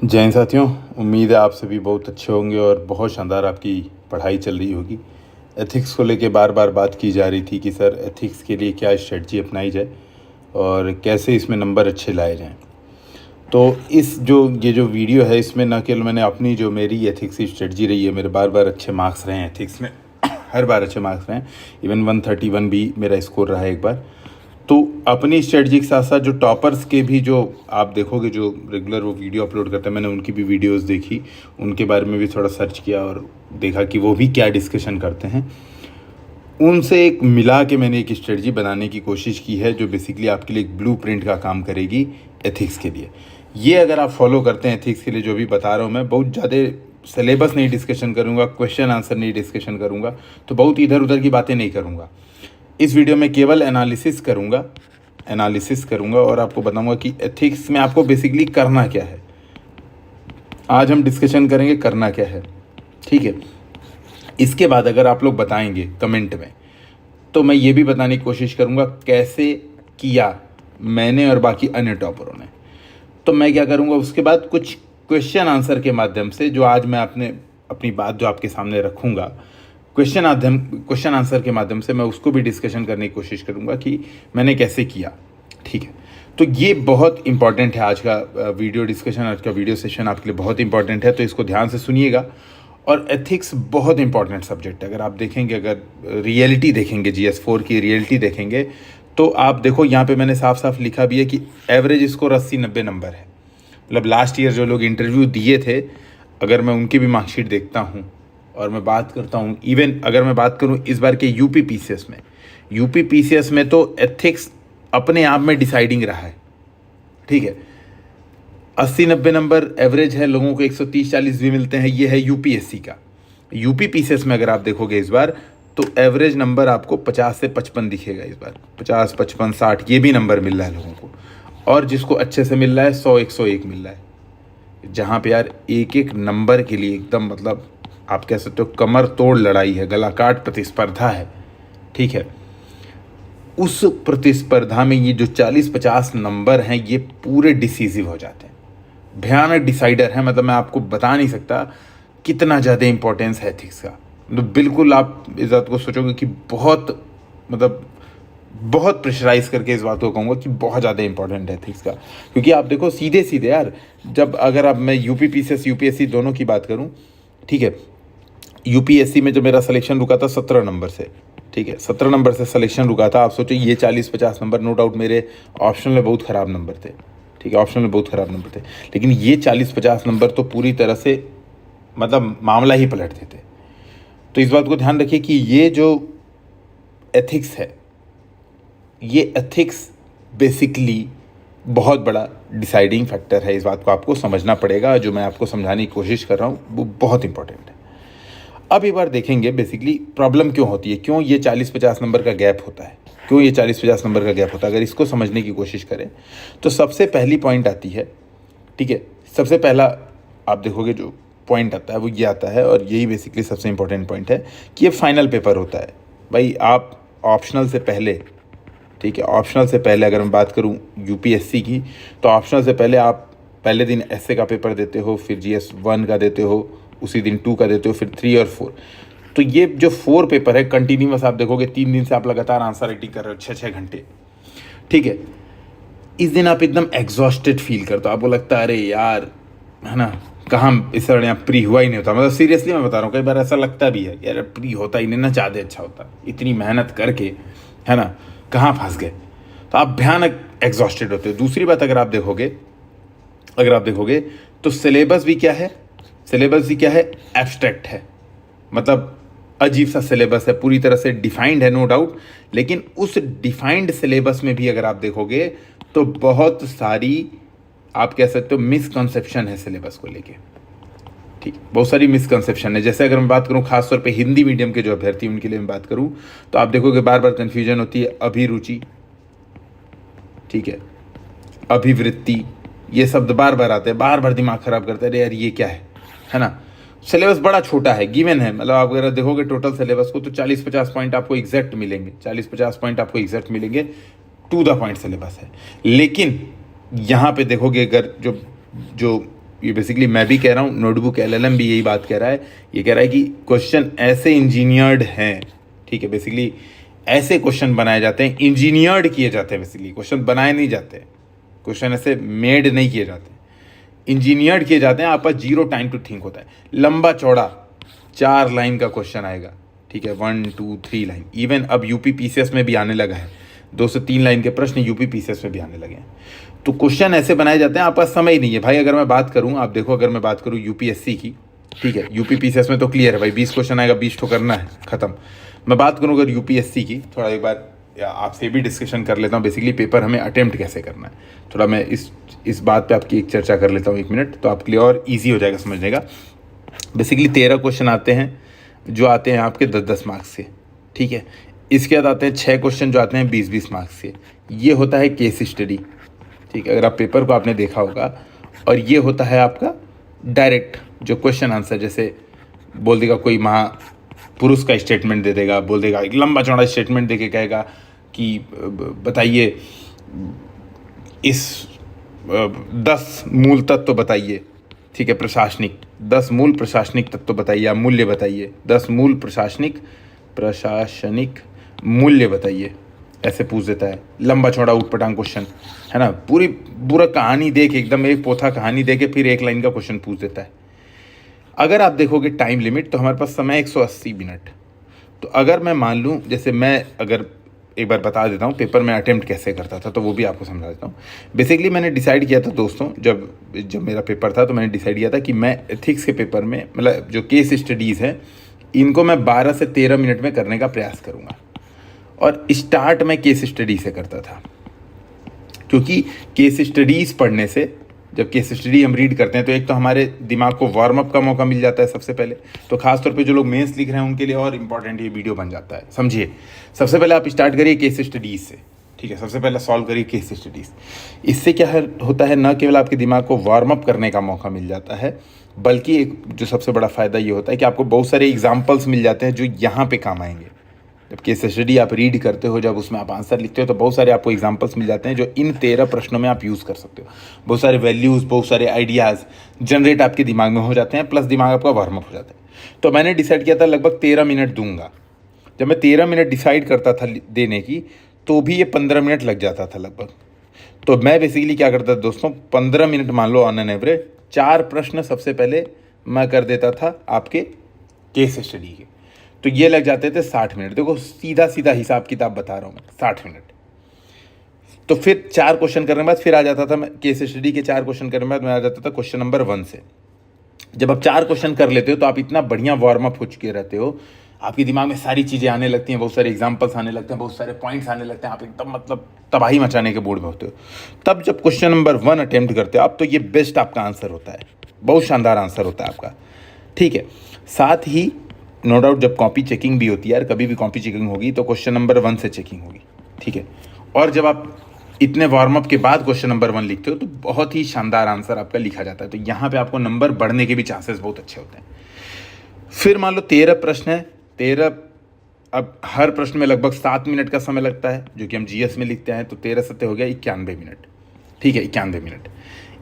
जय हिंद साथियों। उम्मीद है आप सभी बहुत अच्छे होंगे और बहुत शानदार आपकी पढ़ाई चल रही होगी। एथिक्स को लेके बार बार बात की जा रही थी कि सर एथिक्स के लिए क्या स्ट्रेटजी अपनाई जाए और कैसे इसमें नंबर अच्छे लाए जाएं। तो ये जो वीडियो है इसमें न केवल मैंने अपनी जो मेरी एथिक्स की स्ट्रेटजी रही है, मेरे बार बार अच्छे मार्क्स रहे हैं एथिक्स में हर बार अच्छे मार्क्स रहे हैं। इवन 131 भी मेरा स्कोर रहा है एक बार। तो अपनी स्ट्रेटजी के साथ साथ जो टॉपर्स के भी जो आप देखोगे जो रेगुलर वो वीडियो अपलोड करते हैं, मैंने उनकी भी वीडियोस देखी, उनके बारे में भी थोड़ा सर्च किया और देखा कि वो भी क्या डिस्कशन करते हैं। उनसे एक मिला के मैंने एक स्ट्रेटजी बनाने की कोशिश की है जो बेसिकली आपके लिए एक ब्लूप्रिंट का काम करेगी एथिक्स के लिए। ये अगर आप फॉलो करते हैं एथिक्स के लिए, जो भी बता रहा हूँ मैं, बहुत ज़्यादा सिलेबस नहीं डिस्कशन करूँगा, क्वेश्चन आंसर नहीं डिस्कशन करूँगा, तो बहुत इधर उधर की बातें नहीं करूँगा। इस वीडियो में केवल एनालिसिस करूँगा और आपको बताऊँगा कि एथिक्स में आपको बेसिकली करना क्या है। आज हम डिस्कशन करेंगे करना क्या है, ठीक है। इसके बाद अगर आप लोग बताएंगे कमेंट में तो मैं ये भी बताने की कोशिश करूँगा कैसे किया मैंने और बाकी अन्य टॉपरों ने। तो मैं क्या करूँगा, उसके बाद कुछ क्वेश्चन आंसर के माध्यम से जो आज मैं अपनी बात जो आपके सामने रखूँगा, क्वेश्चन आंसर के माध्यम से मैं उसको भी डिस्कशन करने की कोशिश करूँगा कि मैंने कैसे किया, ठीक है। तो ये बहुत इंपॉर्टेंट है आज का वीडियो डिस्कशन, आज का वीडियो सेशन आपके लिए बहुत इंपॉर्टेंट है, तो इसको ध्यान से सुनिएगा। और एथिक्स बहुत इंपॉर्टेंट सब्जेक्ट है। अगर आप देखेंगे, अगर रियलिटी देखेंगे, GS4 की रियलिटी देखेंगे, तो आप देखो यहाँ पे मैंने साफ साफ लिखा भी है कि एवरेज स्कोर 80-90 नंबर है। मतलब लास्ट ईयर जो लोग इंटरव्यू दिए थे, अगर मैं उनकी भी मार्कशीट देखता हूँ और मैं बात करता हूँ, इवन अगर मैं बात करूँ इस बार के यूपी पीसीएस में तो एथिक्स अपने आप में डिसाइडिंग रहा है, ठीक है। 80-90 नंबर एवरेज है, लोगों को 130-40 भी मिलते हैं। ये है यूपीएससी का। यूपी पीसीएस में अगर आप देखोगे इस बार तो एवरेज नंबर आपको 50 से 55 दिखेगा। इस बार 50, 55, 60 ये भी नंबर मिल रहा है लोगों को, और जिसको अच्छे से मिल रहा है 100-101 मिल रहा है। जहाँ पे यार एक एक नंबर के लिए एकदम मतलब आप कह सकते हो कमर तोड़ लड़ाई है, गला काट प्रतिस्पर्धा है, ठीक है। उस प्रतिस्पर्धा में ये जो 40-50 नंबर हैं ये पूरे डिसीजिव हो जाते हैं, भयानक डिसाइडर है। मतलब मैं आपको बता नहीं सकता कितना ज़्यादा इंपॉर्टेंस है एथिक्स का। मतलब बिल्कुल आप इस बात को सोचोगे कि बहुत प्रेशराइज करके इस बात को कहूँगा कि बहुत ज़्यादा इंपॉर्टेंट है एथिक्स का। क्योंकि आप देखो सीधे सीधे यार, जब अगर अब मैं यूपी पीसीएस यूपीएससी दोनों की बात करूँ, ठीक है। यूपीएससी में जो मेरा सिलेक्शन रुका था 17 नंबर से, ठीक है, 17 नंबर से सिलेक्शन रुका था। आप सोचो ये 40-50 नंबर, नो डाउट मेरे ऑप्शन में बहुत ख़राब नंबर थे, ठीक है, ऑप्शन में बहुत ख़राब नंबर थे, लेकिन ये 40-50 नंबर तो पूरी तरह से मतलब मामला ही पलट देते। तो इस बात को ध्यान रखिए कि ये जो एथिक्स है, ये एथिक्स बेसिकली बहुत बड़ा डिसाइडिंग फैक्टर है। इस बात को आपको समझना पड़ेगा। जो मैं आपको समझाने की कोशिश कर रहा हूँ वो बहुत इंपॉर्टेंट है। अब एक बार देखेंगे बेसिकली प्रॉब्लम क्यों होती है, क्यों ये 40-50 नंबर का गैप होता है, क्यों ये 40-50 नंबर का गैप होता है। अगर इसको समझने की कोशिश करें तो सबसे पहली पॉइंट आती है, ठीक है, सबसे पहला आप देखोगे जो पॉइंट आता है वो ये आता है, और यही बेसिकली सबसे इंपॉर्टेंट पॉइंट है कि ये फाइनल पेपर होता है। भाई आप ऑप्शनल से पहले, ठीक है, ऑप्शनल से पहले अगर मैं बात करूँ यूपीएससी की, तो ऑप्शनल से पहले आप पहले दिन एसए का पेपर देते हो, फिर GS1 का देते हो, उसी दिन 2 का देते हो, फिर 3 और 4। तो ये जो 4 पेपर है कंटिन्यूअस आप देखोगे 3 दिन से आप लगातार आंसर राइटिंग कर रहे हो 6-6 घंटे, ठीक है। इस दिन आप एकदम एग्जॉस्टेड फील करते हो, आपको लगता है अरे यार, है ना, कहाँ इस तरह यहाँ प्री हुआ ही नहीं होता। मतलब सीरियसली मैं बता रहा हूँ, कई बार ऐसा लगता भी है यार प्री होता ही नहीं ना, ज़्यादा अच्छा होता, इतनी मेहनत करके, है ना, कहाँ फंस गए। तो आप भयानक एग्जॉस्टेड होते हो। दूसरी बात अगर आप देखोगे तो सिलेबस भी क्या है, एब्स्ट्रैक्ट है। मतलब अजीब सा सिलेबस है, पूरी तरह से डिफाइंड है नो डाउट, लेकिन उस डिफाइंड सिलेबस में भी अगर आप देखोगे तो बहुत सारी आप कह सकते हो मिसकंसेप्शन है सिलेबस को लेके, ठीक, बहुत सारी मिसकंसेप्शन है। जैसे अगर मैं बात करूं खासतौर पे हिंदी मीडियम के जो अभ्यर्थी उनके लिए मैं बात करूं, तो आप देखोगे बार बार कन्फ्यूजन होती है। अभिरुचि, ठीक है, अभिवृत्ति, ये शब्द बार बार आते हैं, बार बार दिमाग खराब करते हैं, अरे यार ये क्या है ना। सिलेबस बड़ा छोटा है, गिवन है। मतलब आप अगर देखोगे टोटल सिलेबस को तो 40-50 पॉइंट आपको एग्जैक्ट मिलेंगे, 40-50 पॉइंट आपको एग्जैक्ट मिलेंगे, टू द पॉइंट सिलेबस है। लेकिन यहाँ पे देखोगे अगर जो ये बेसिकली मैं भी कह रहा हूँ, नोटबुक LLM भी यही बात कह रहा है। ये कह रहा है कि क्वेश्चन ऐसे इंजीनियर्ड हैं, ठीक है, बेसिकली ऐसे क्वेश्चन बनाए जाते हैं, इंजीनियर्ड किए जाते हैं, बेसिकली क्वेश्चन बनाए नहीं जाते, क्वेश्चन ऐसे मेड नहीं किए जाते, इंजीनियर्ड किए जाते हैं। आपका 0 टाइम टू थिंक होता है। लंबा चौड़ा 4 लाइन का क्वेश्चन आएगा, ठीक है, 1 2 3 लाइन। इवन अब यूपी PCS में भी आने लगा है, 2 से 3 लाइन के प्रश्न यूपी PCS में भी आने लगे हैं। तो क्वेश्चन ऐसे बनाए जाते हैं, आपका समय ही नहीं है भाई। अगर मैं बात करूं, आप देखो, अगर मैं बात करूं UPSC की, ठीक है, यूपी PCS में तो क्लियर है भाई, 20 क्वेश्चन आएगा, 20 तो करना है, खत्म। मैं बात करूं अगर UPSC की, थोड़ा एक बार आपसे भी डिस्कशन कर लेता हूं, बेसिकली पेपर हमें अटेम्प्ट कैसे करना है, थोड़ा मैं इस बात पे आपकी एक चर्चा कर लेता हूं 1 मिनट, तो आपके लिए और ईजी हो जाएगा समझने का। बेसिकली 13 क्वेश्चन आते हैं, जो आते हैं आपके 10-10 मार्क्स के, ठीक है। इसके बाद आते हैं 6 क्वेश्चन जो आते हैं 20-20 मार्क्स के। ये होता है केस स्टडी, ठीक है, अगर आप पेपर को आपने देखा होगा। और ये होता है आपका डायरेक्ट जो क्वेश्चन आंसर, जैसे बोल देगा कोई महापुरुष का स्टेटमेंट दे देगा, बोल देगा एक लंबा चौड़ा स्टेटमेंट दे के कहेगा कि बताइए इस 10 मूल तत्व बताइए, ठीक है, प्रशासनिक 10 मूल प्रशासनिक तत्व बताइए, या मूल्य बताइए, 10 मूल प्रशासनिक मूल्य बताइए, ऐसे पूछ देता है। लंबा चौड़ा उटपटांग क्वेश्चन है ना, पूरा कहानी दे के, एकदम एक पोथा कहानी दे के फिर 1 लाइन का क्वेश्चन पूछ देता है। अगर आप देखोगे टाइम लिमिट, तो हमारे पास समय 180 मिनट। तो अगर मैं मान लूँ, जैसे मैं अगर एक बार बता देता हूँ पेपर में अटेम्प्ट कैसे करता था, तो वो भी आपको समझा देता हूँ। बेसिकली मैंने डिसाइड किया था दोस्तों, जब मेरा पेपर था, तो मैंने डिसाइड किया था कि मैं एथिक्स के पेपर में, मतलब जो केस स्टडीज़ हैं, इनको मैं 12 से 13 मिनट में करने का प्रयास करूँगा। और स्टार्ट मैं केस स्टडी से करता था, क्योंकि केस स्टडीज़ पढ़ने से, जब केस स्टडी हम रीड करते हैं, तो एक तो हमारे दिमाग को वार्म अप का मौका मिल जाता है सबसे पहले। तो खासतौर पे जो लोग मेंस लिख रहे हैं उनके लिए और इम्पॉर्टेंट ये वीडियो बन जाता है। समझिए, सबसे पहले आप स्टार्ट करिए केस स्टडीज़ से, ठीक है, सबसे पहले सॉल्व करिए केस स्टडीज़। इससे क्या होता है, न केवल आपके दिमाग को वार्म अप करने का मौका मिल जाता है, बल्कि एक जो सबसे बड़ा फ़ायदा ये होता है कि आपको बहुत सारे एग्जाम्पल्स मिल जाते हैं जो यहाँ पर काम आएंगे। जब केस स्टडी आप रीड करते हो, जब उसमें आप आंसर लिखते हो, तो बहुत सारे आपको एग्जांपल्स मिल जाते हैं जो इन 13 प्रश्नों में आप यूज़ कर सकते हो। बहुत सारे वैल्यूज़, बहुत सारे आइडियाज़ जनरेट आपके दिमाग में हो जाते हैं, प्लस दिमाग आपका वार्म अप हो जाता है। तो मैंने डिसाइड किया था लगभग 13 मिनट दूंगा। जब मैं 13 मिनट डिसाइड करता था देने की, तो भी ये 15 मिनट लग जाता था लगभग। तो मैं बेसिकली क्या करता था दोस्तों, 15 मिनट मान लो ऑन एन एवरेज, 4 प्रश्न सबसे पहले मैं कर देता था आपके केस स्टडी के। तो ये लग जाते थे 60 मिनट। देखो सीधा सीधा हिसाब किताब बता रहा हूँ मैं, 60 मिनट। तो फिर 4 क्वेश्चन करने के बाद फिर आ जाता था मैं केस स्टडी के 4 क्वेश्चन करने के बाद मैं आ जाता था क्वेश्चन नंबर 1 से। जब आप 4 क्वेश्चन कर लेते हो तो आप इतना बढ़िया वार्म अप हो चुके रहते हो, आपके दिमाग में सारी चीज़ें आने लगती हैं, बहुत सारे एग्जाम्पल्स आने लगते हैं, बहुत सारे पॉइंट्स आने लगते हैं, आप एकदम मतलब तबाही मचाने के मूड में होते हो। तब जब क्वेश्चन नंबर 1 अटेम्प्ट करते हो आप, तो ये बेस्ट आपका आंसर होता है, बहुत शानदार आंसर होता है आपका, ठीक है। साथ ही नो डाउट जब कॉपी चेकिंग भी होती है यार, कभी भी कॉपी चेकिंग होगी तो क्वेश्चन नंबर 1 से चेकिंग होगी, ठीक है। और जब आप इतने वार्म अप के बाद क्वेश्चन नंबर 1 लिखते हो, तो बहुत ही शानदार आंसर आपका लिखा जाता है। तो यहाँ पे आपको नंबर बढ़ने के भी चांसेस बहुत अच्छे होते हैं। फिर मान लो 13 प्रश्न है, 13, अब हर प्रश्न में लगभग 7 मिनट का समय लगता है, जो कि हम GS में लिखते हैं। तो 13 सत्ते हो गया 91 मिनट, ठीक है, 91 मिनट।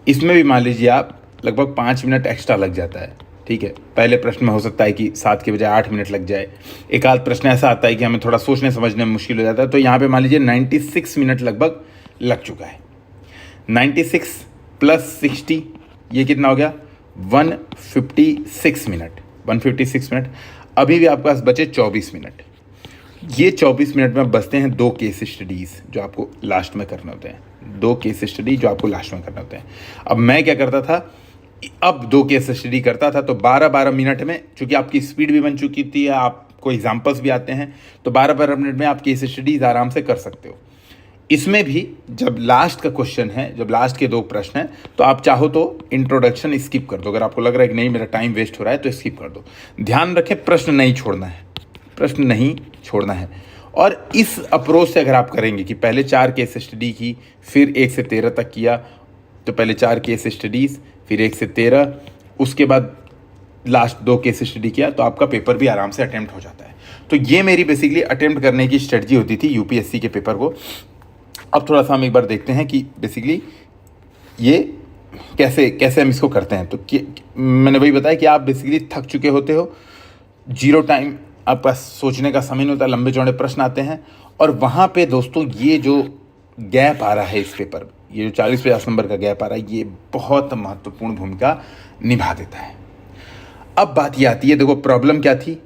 इसमें भी मान लीजिए आप लगभग 5 मिनट एक्स्ट्रा लग जाता है, ठीक है। पहले प्रश्न में हो सकता है कि 7 के बजाय 8 मिनट लग जाए। एक आध प्रश्न ऐसा आता है कि हमें थोड़ा सोचने समझने में मुश्किल हो जाता है, तो यहाँ पे मान लीजिए 96 मिनट लगभग लग चुका है। 96 प्लस 60 ये कितना हो गया, 156 मिनट। 156 मिनट। अभी भी आपके पास बचे 24 मिनट। ये 24 मिनट में बचते हैं 2 केस स्टडीज़ जो आपको लास्ट में करने होते हैं। 2 केस स्टडी जो आपको लास्ट में करने होते हैं। अब मैं क्या करता था, अब 2 केस स्टडी करता था, तो 12-12 मिनट में, चूंकि आपकी स्पीड भी बन चुकी थी, आपको एग्जाम्पल्स भी आते हैं, तो 12-12 मिनट में आप केस स्टडीज आराम से कर सकते हो। इसमें भी जब लास्ट का क्वेश्चन है, जब लास्ट के 2 प्रश्न हैं, तो आप चाहो तो इंट्रोडक्शन स्किप कर दो। अगर आपको लग रहा है कि नहीं मेरा टाइम वेस्ट हो रहा है, तो स्किप कर दो। ध्यान रखें, प्रश्न नहीं छोड़ना है, प्रश्न नहीं छोड़ना है। और इस अप्रोच से अगर आप करेंगे कि पहले 4 केस स्टडी की, फिर 1 से 13 तक किया, तो पहले 4 केस स्टडीज़, फिर 1 से 13, उसके बाद लास्ट 2 केस स्टडी किया, तो आपका पेपर भी आराम से अटेम्प्ट हो जाता है। तो ये मेरी बेसिकली अटेम्प्ट करने की स्ट्रेटजी होती थी UPSC के पेपर को। अब थोड़ा सा हम एक बार देखते हैं कि बेसिकली ये कैसे कैसे हम इसको करते हैं। तो मैंने वही बताया कि आप बेसिकली थक चुके होते हो, जीरो टाइम, आपके पास सोचने का समय नहीं होता, लंबे चौड़े प्रश्न आते हैं, और वहाँ पे दोस्तों ये जो गैप आ रहा है इस पेपर, ये जो 40-50 नंबर का गैप आ रहा है, ये बहुत महत्वपूर्ण भूमिका निभा देता है। अब बात ये आती है, देखो प्रॉब्लम क्या थी?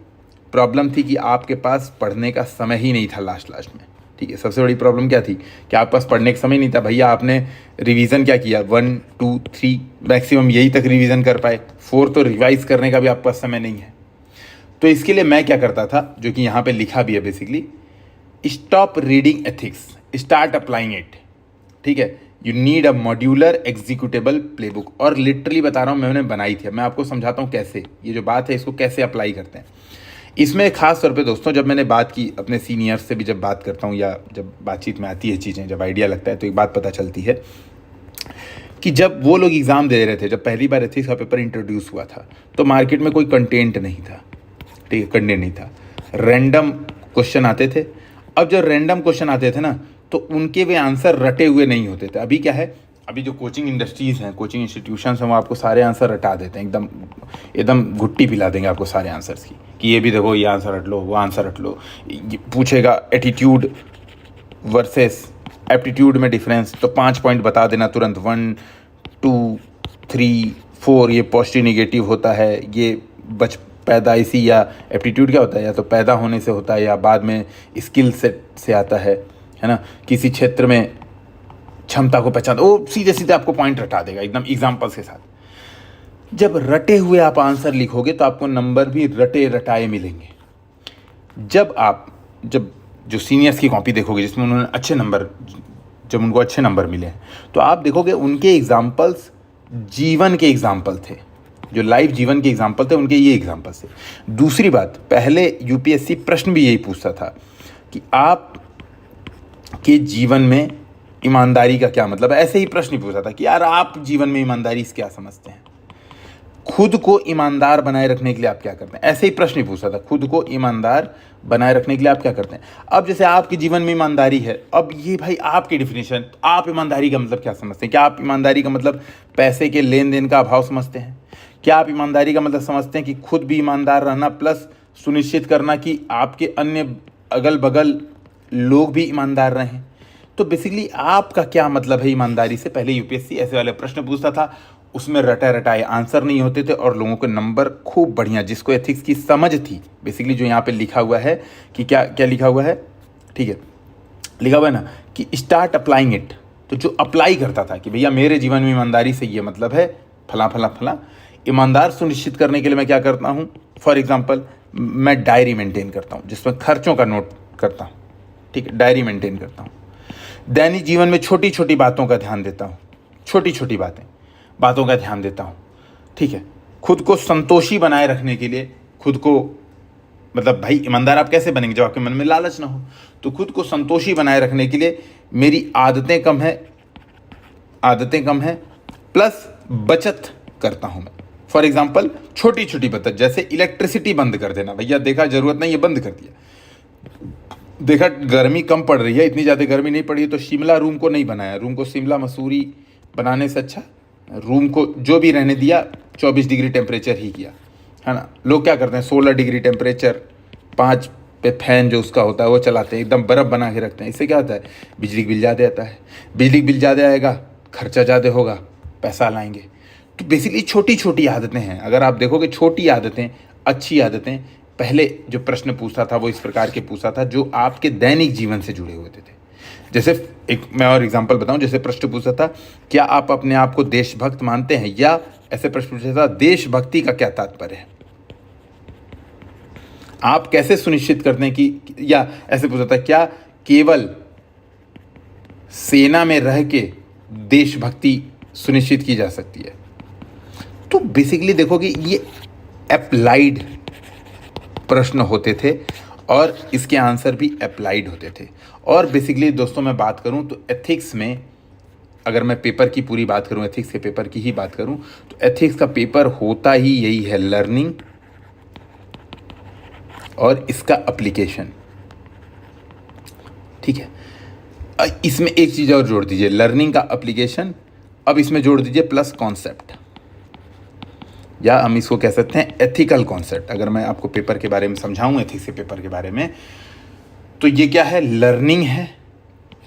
प्रॉब्लम थी कि आपके पास पढ़ने का समय ही नहीं था लास्ट में। ठीक है, सबसे बड़ी प्रॉब्लम क्या थी कि आपके पास पढ़ने का समय नहीं था। भैया आपने रिवीजन क्या किया, 1 2 3 मैक्सिमम यही तक रिवीजन कर पाए, 4 तो रिवाइज करने का भी आपके पास समय नहीं है। तो इसके लिए मैं क्या करता था, जो कि यहाँ पे लिखा भी है basically, stop reading ethics, start applying it. ठीक है, you need a modular executable playbook. और लिटरली बता रहा हूँ, मैंने बनाई थी, मैं आपको समझाता हूँ कैसे ये जो बात है इसको कैसे अप्लाई करते हैं। इसमें खास तौर पे दोस्तों, जब मैंने बात की अपने सीनियर्स से भी, जब बात करता हूँ या जब बातचीत में आती है चीज़ें, जब आइडिया लगता है, तो एक बात पता चलती है कि जब वो लोग एग्ज़ाम दे रहे थे, जब पहली बार एथिक्स का पेपर इंट्रोड्यूस हुआ था, तो मार्केट में कोई कंटेंट नहीं था। ठीक है, कंटेंट नहीं था, रैंडम क्वेश्चन आते थे। अब जब रैंडम क्वेश्चन आते थे ना, तो उनके वे आंसर रटे हुए नहीं होते थे। अभी क्या है, अभी जो कोचिंग इंडस्ट्रीज़ हैं, कोचिंग इंस्टीट्यूशंस हैं, वो आपको सारे आंसर रटा देते हैं, एकदम एकदम घुट्टी पिला देंगे आपको सारे आंसर्स की, कि ये भी देखो, ये आंसर रट लो, वो आंसर रट लो। पूछेगा एटीट्यूड वर्सेस एप्टीट्यूड में डिफरेंस, तो 5 पॉइंट बता देना तुरंत, 1 2 3 4 ये पॉजिटिव निगेटिव होता है, ये पैदाइशी या एप्टीट्यूड क्या होता है, या तो पैदा होने से होता है या बाद में स्किल सेट से आता है ना, किसी क्षेत्र में क्षमता को पहचान, वो सीधे सीधे आपको पॉइंट रटा देगा एकदम एग्जाम्पल्स के साथ। जब रटे हुए आप आंसर लिखोगे तो आपको नंबर भी रटे रटाए मिलेंगे। जब जो सीनियर्स की कॉपी देखोगे जिसमें उन्होंने अच्छे नंबर, जब उनको अच्छे नंबर मिले हैं, तो आप देखोगे उनके एग्जाम्पल्स जीवन के एग्जाम्पल थे, जो लाइव जीवन के एग्जाम्पल थे, उनके ये एग्जाम्पल्स थे। दूसरी बात, पहले यूपीएससी प्रश्न भी यही पूछता था कि आप के जीवन में ईमानदारी का क्या मतलब है। ऐसे ही प्रश्न पूछा था कि यार आप जीवन में ईमानदारी से क्या समझते हैं, खुद को ईमानदार बनाए रखने के लिए आप क्या करते हैं। ऐसे ही प्रश्न पूछा था, खुद को ईमानदार बनाए रखने के लिए आप क्या करते हैं। अब जैसे आपके जीवन में ईमानदारी है, अब ये भाई आपकी डिफिनेशन, आप ईमानदारी का मतलब क्या समझते हैं। क्या आप ईमानदारी का मतलब पैसे के लेन देन का अभाव समझते हैं? क्या आप ईमानदारी का मतलब समझते हैं कि खुद भी ईमानदार रहना प्लस सुनिश्चित करना कि आपके अन्य अगल बगल लोग भी ईमानदार रहें? तो बेसिकली आपका क्या मतलब है ईमानदारी से, पहले यूपीएससी ऐसे वाले प्रश्न पूछता था, उसमें रटा रटाए आंसर नहीं होते थे और लोगों के नंबर खूब बढ़िया, जिसको एथिक्स की समझ थी। बेसिकली जो यहाँ पे लिखा हुआ है कि क्या क्या लिखा हुआ है, ठीक है, लिखा हुआ है ना कि स्टार्ट अप्लाइंग इट। तो जो अप्लाई करता था कि भैया मेरे जीवन में ईमानदारी से ये मतलब है फला फला फला, ईमानदार सुनिश्चित करने के लिए मैं क्या करता हूँ। फॉर एग्जाम्पल, मैं डायरी मेंटेन करता हूँ जिसमें खर्चों का नोट करता हूँ, ठीक है, डायरी मेंटेन करता हूँ। दैनिक जीवन में छोटी छोटी बातों का ध्यान देता हूँ, छोटी छोटी बातों का ध्यान देता हूँ, ठीक है। खुद को संतोषी बनाए रखने के लिए, खुद को मतलब भाई ईमानदार आप कैसे बनेंगे जब आपके मन में लालच ना हो। तो खुद को संतोषी बनाए रखने के लिए मेरी आदतें कम है प्लस बचत करता हूँ मैं। फॉर एग्जाम्पल, छोटी छोटी बचत, जैसे इलेक्ट्रिसिटी बंद कर देना, भैया देखा ज़रूरत नहीं है बंद कर दिया, देखा गर्मी कम पड़ रही है, इतनी ज़्यादा गर्मी नहीं पड़ी है, तो शिमला रूम को नहीं बनाया, रूम को शिमला मसूरी बनाने से अच्छा रूम को जो भी रहने दिया 24 डिग्री टेम्परेचर ही किया, है ना। लोग क्या करते हैं 16 डिग्री टेम्परेचर 5 पे फैन जो उसका होता है वो चलाते हैं, एकदम बर्फ़ बना के रखते हैं। इससे क्या होता है, बिजली बिल ज़्यादा आता है, बिजली बिल ज़्यादा आएगा, खर्चा ज़्यादा होगा, पैसा लाएंगे। तो बेसिकली छोटी छोटी आदतें हैं, अगर आप देखोगे छोटी आदतें, अच्छी आदतें। पहले जो प्रश्न पूछता था वो इस प्रकार के पूछता था जो आपके दैनिक जीवन से जुड़े हुए थे। जैसे एक मैं और एग्जांपल बताऊं, जैसे प्रश्न पूछता था क्या आप अपने आप को देशभक्त मानते हैं, या ऐसे प्रश्न पूछता था देशभक्ति का क्या तात्पर्य है, आप कैसे सुनिश्चित करते हैं कि, या ऐसे पूछता था क्या केवल सेना में रह के देशभक्ति सुनिश्चित की जा सकती है। तो बेसिकली देखोगे ये अप्लाइड प्रश्न होते थे और इसके आंसर भी अप्लाइड होते थे। और बेसिकली दोस्तों मैं बात करूं तो एथिक्स में, अगर मैं पेपर की पूरी बात करूं, एथिक्स के पेपर की ही बात करूं, तो एथिक्स का पेपर होता ही यही है, लर्निंग और इसका एप्लीकेशन, ठीक है। इसमें एक चीज़ और जोड़ दीजिए, लर्निंग का एप्लीकेशन अब इसमें जोड़ दीजिए प्लस कॉन्सेप्ट, या हम इसको कह सकते हैं एथिकल कॉन्सेप्ट। अगर मैं आपको पेपर के बारे में समझाऊं, एथिक्स के पेपर के बारे में, तो ये क्या है, लर्निंग है,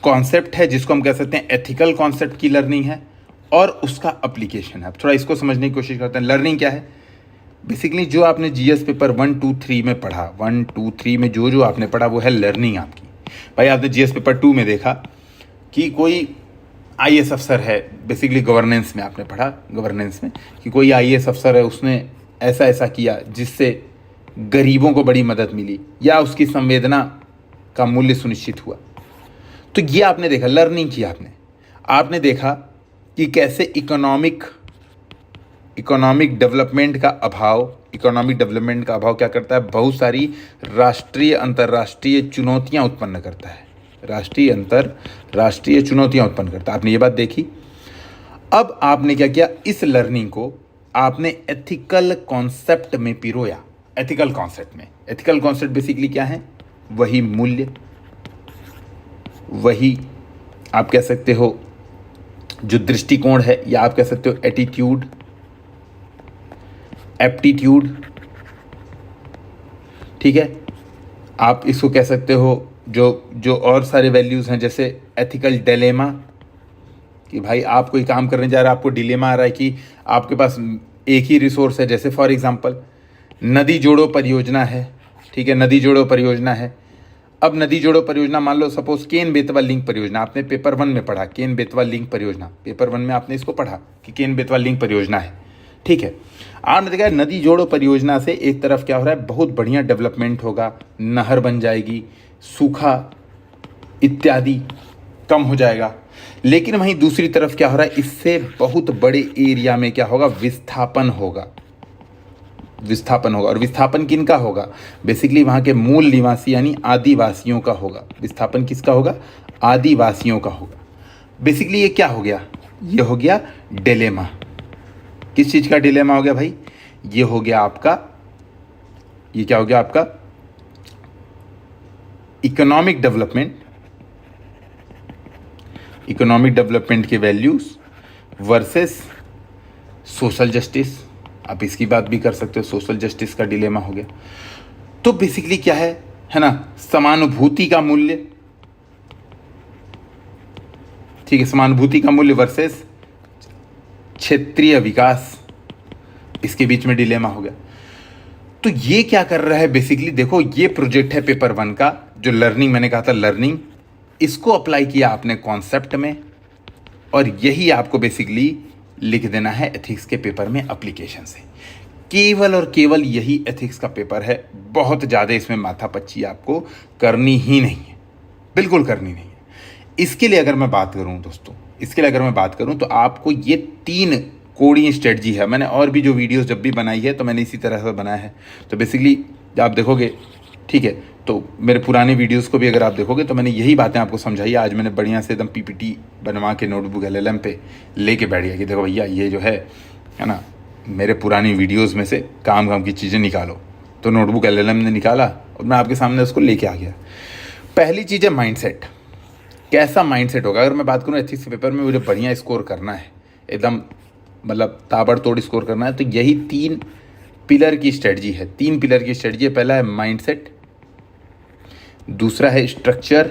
कॉन्सेप्ट है जिसको हम कह सकते हैं एथिकल कॉन्सेप्ट की लर्निंग है, और उसका एप्लीकेशन है। थोड़ा इसको समझने की कोशिश करते हैं। लर्निंग क्या है, बेसिकली जो आपने जीएस पेपर 1, 2, 3 में पढ़ा, 1, 2, 3 में जो जो आपने पढ़ा वो है लर्निंग आपकी। भाई आपने जीएस पेपर 2 में देखा कि कोई आईएएस अफसर है, बेसिकली गवर्नेंस में आपने पढ़ा, गवर्नेंस में कि कोई आईएएस अफसर है, उसने ऐसा ऐसा किया जिससे गरीबों को बड़ी मदद मिली या उसकी संवेदना का मूल्य सुनिश्चित हुआ। तो ये आपने देखा, लर्निंग की आपने देखा कि कैसे इकोनॉमिक डेवलपमेंट का अभाव क्या करता है, बहुत सारी राष्ट्रीय अंतर्राष्ट्रीय चुनौतियां उत्पन्न करता है, राष्ट्रीय चुनौतियां उत्पन्न करता है। आपने ये बात देखी। अब आपने क्या किया, इस लर्निंग को आपने एथिकल कॉन्सेप्ट में पिरोया। एथिकल कॉन्सेप्ट बेसिकली क्या है, वही मूल्य, वही आप कह सकते हो जो दृष्टिकोण है, या आप कह सकते हो एटीट्यूड, एप्टीट्यूड, ठीक है। आप इसको कह सकते हो जो और सारे वैल्यूज़ हैं, जैसे एथिकल डिलेमा, कि भाई आप कोई काम करने जा रहे हैं, आपको डिलेमा आ रहा है कि आपके पास एक ही रिसोर्स है। जैसे फॉर एग्जांपल नदी जोड़ो परियोजना है, ठीक है, नदी जोड़ो परियोजना है। अब नदी जोड़ो परियोजना, मान लो सपोज केन बेतवा लिंक परियोजना, आपने पेपर 1 में पढ़ा, केन बेतवा लिंक परियोजना, पेपर 1 में आपने इसको पढ़ा कि केन बेतवा लिंक परियोजना है, ठीक है। आपने देखा नदी जोड़ो परियोजना से एक तरफ क्या हो रहा है, बहुत बढ़िया डेवलपमेंट होगा, नहर बन जाएगी, सूखा इत्यादि कम हो जाएगा। लेकिन वहीं दूसरी तरफ क्या हो रहा है, इससे बहुत बड़े एरिया में क्या होगा, विस्थापन होगा। और विस्थापन किनका होगा, बेसिकली वहां के मूल निवासी यानी आदिवासियों का होगा। विस्थापन किसका होगा, आदिवासियों का होगा। बेसिकली ये क्या हो गया, ये हो गया डिलेमा। किस चीज का डिलेमा हो गया भाई, ये हो गया आपका, ये क्या हो गया आपका, इकोनॉमिक डेवलपमेंट के वैल्यूज वर्सेस सोशल जस्टिस। आप इसकी बात भी कर सकते हो, सोशल जस्टिस का डिलेमा हो गया। तो बेसिकली क्या है ना, समानुभूति का मूल्य, ठीक है, समानुभूति का मूल्य वर्सेस क्षेत्रीय विकास, इसके बीच में डिलेमा हो गया। तो ये क्या कर रहा है, बेसिकली देखो ये प्रोजेक्ट है पेपर 1 का, जो लर्निंग मैंने कहा था, लर्निंग, इसको अप्लाई किया आपने कॉन्सेप्ट में, और यही आपको बेसिकली लिख देना है एथिक्स के पेपर में एप्लीकेशन से। केवल और केवल यही एथिक्स का पेपर है, बहुत ज़्यादा इसमें माथापच्ची आपको करनी ही नहीं है, बिल्कुल करनी नहीं है। इसके लिए अगर मैं बात करूं दोस्तों, तो आपको ये 3 कोडिंग स्ट्रेटजी है। मैंने और भी जो वीडियोस जब भी बनाई है तो मैंने इसी तरह से बनाया है। तो बेसिकली आप देखोगे, ठीक है, तो मेरे पुराने वीडियोस को भी अगर आप देखोगे तो मैंने यही बातें आपको समझाई। आज मैंने बढ़िया से एकदम पीपीटी बनवा के नोटबुक एलएलएम पे लेके बैठ गया कि देखो भैया ये जो है ना, मेरे पुरानी वीडियोस में से काम की चीज़ें निकालो। तो नोटबुक एलएलएम ने निकाला और मैं आपके सामने उसको लेके आ गया। पहली चीज़ है माइंडसेट। कैसा माइंडसेट होगा, अगर मैं बात करूँ एथिक्स के पेपर में मुझे बढ़िया स्कोर करना है, एकदम मतलब ताबड़तोड़ स्कोर करना है, तो यही 3 पिलर की स्ट्रेटजी है। 3 पिलर की स्ट्रेटजी है। पहला है माइंडसेट, दूसरा है स्ट्रक्चर,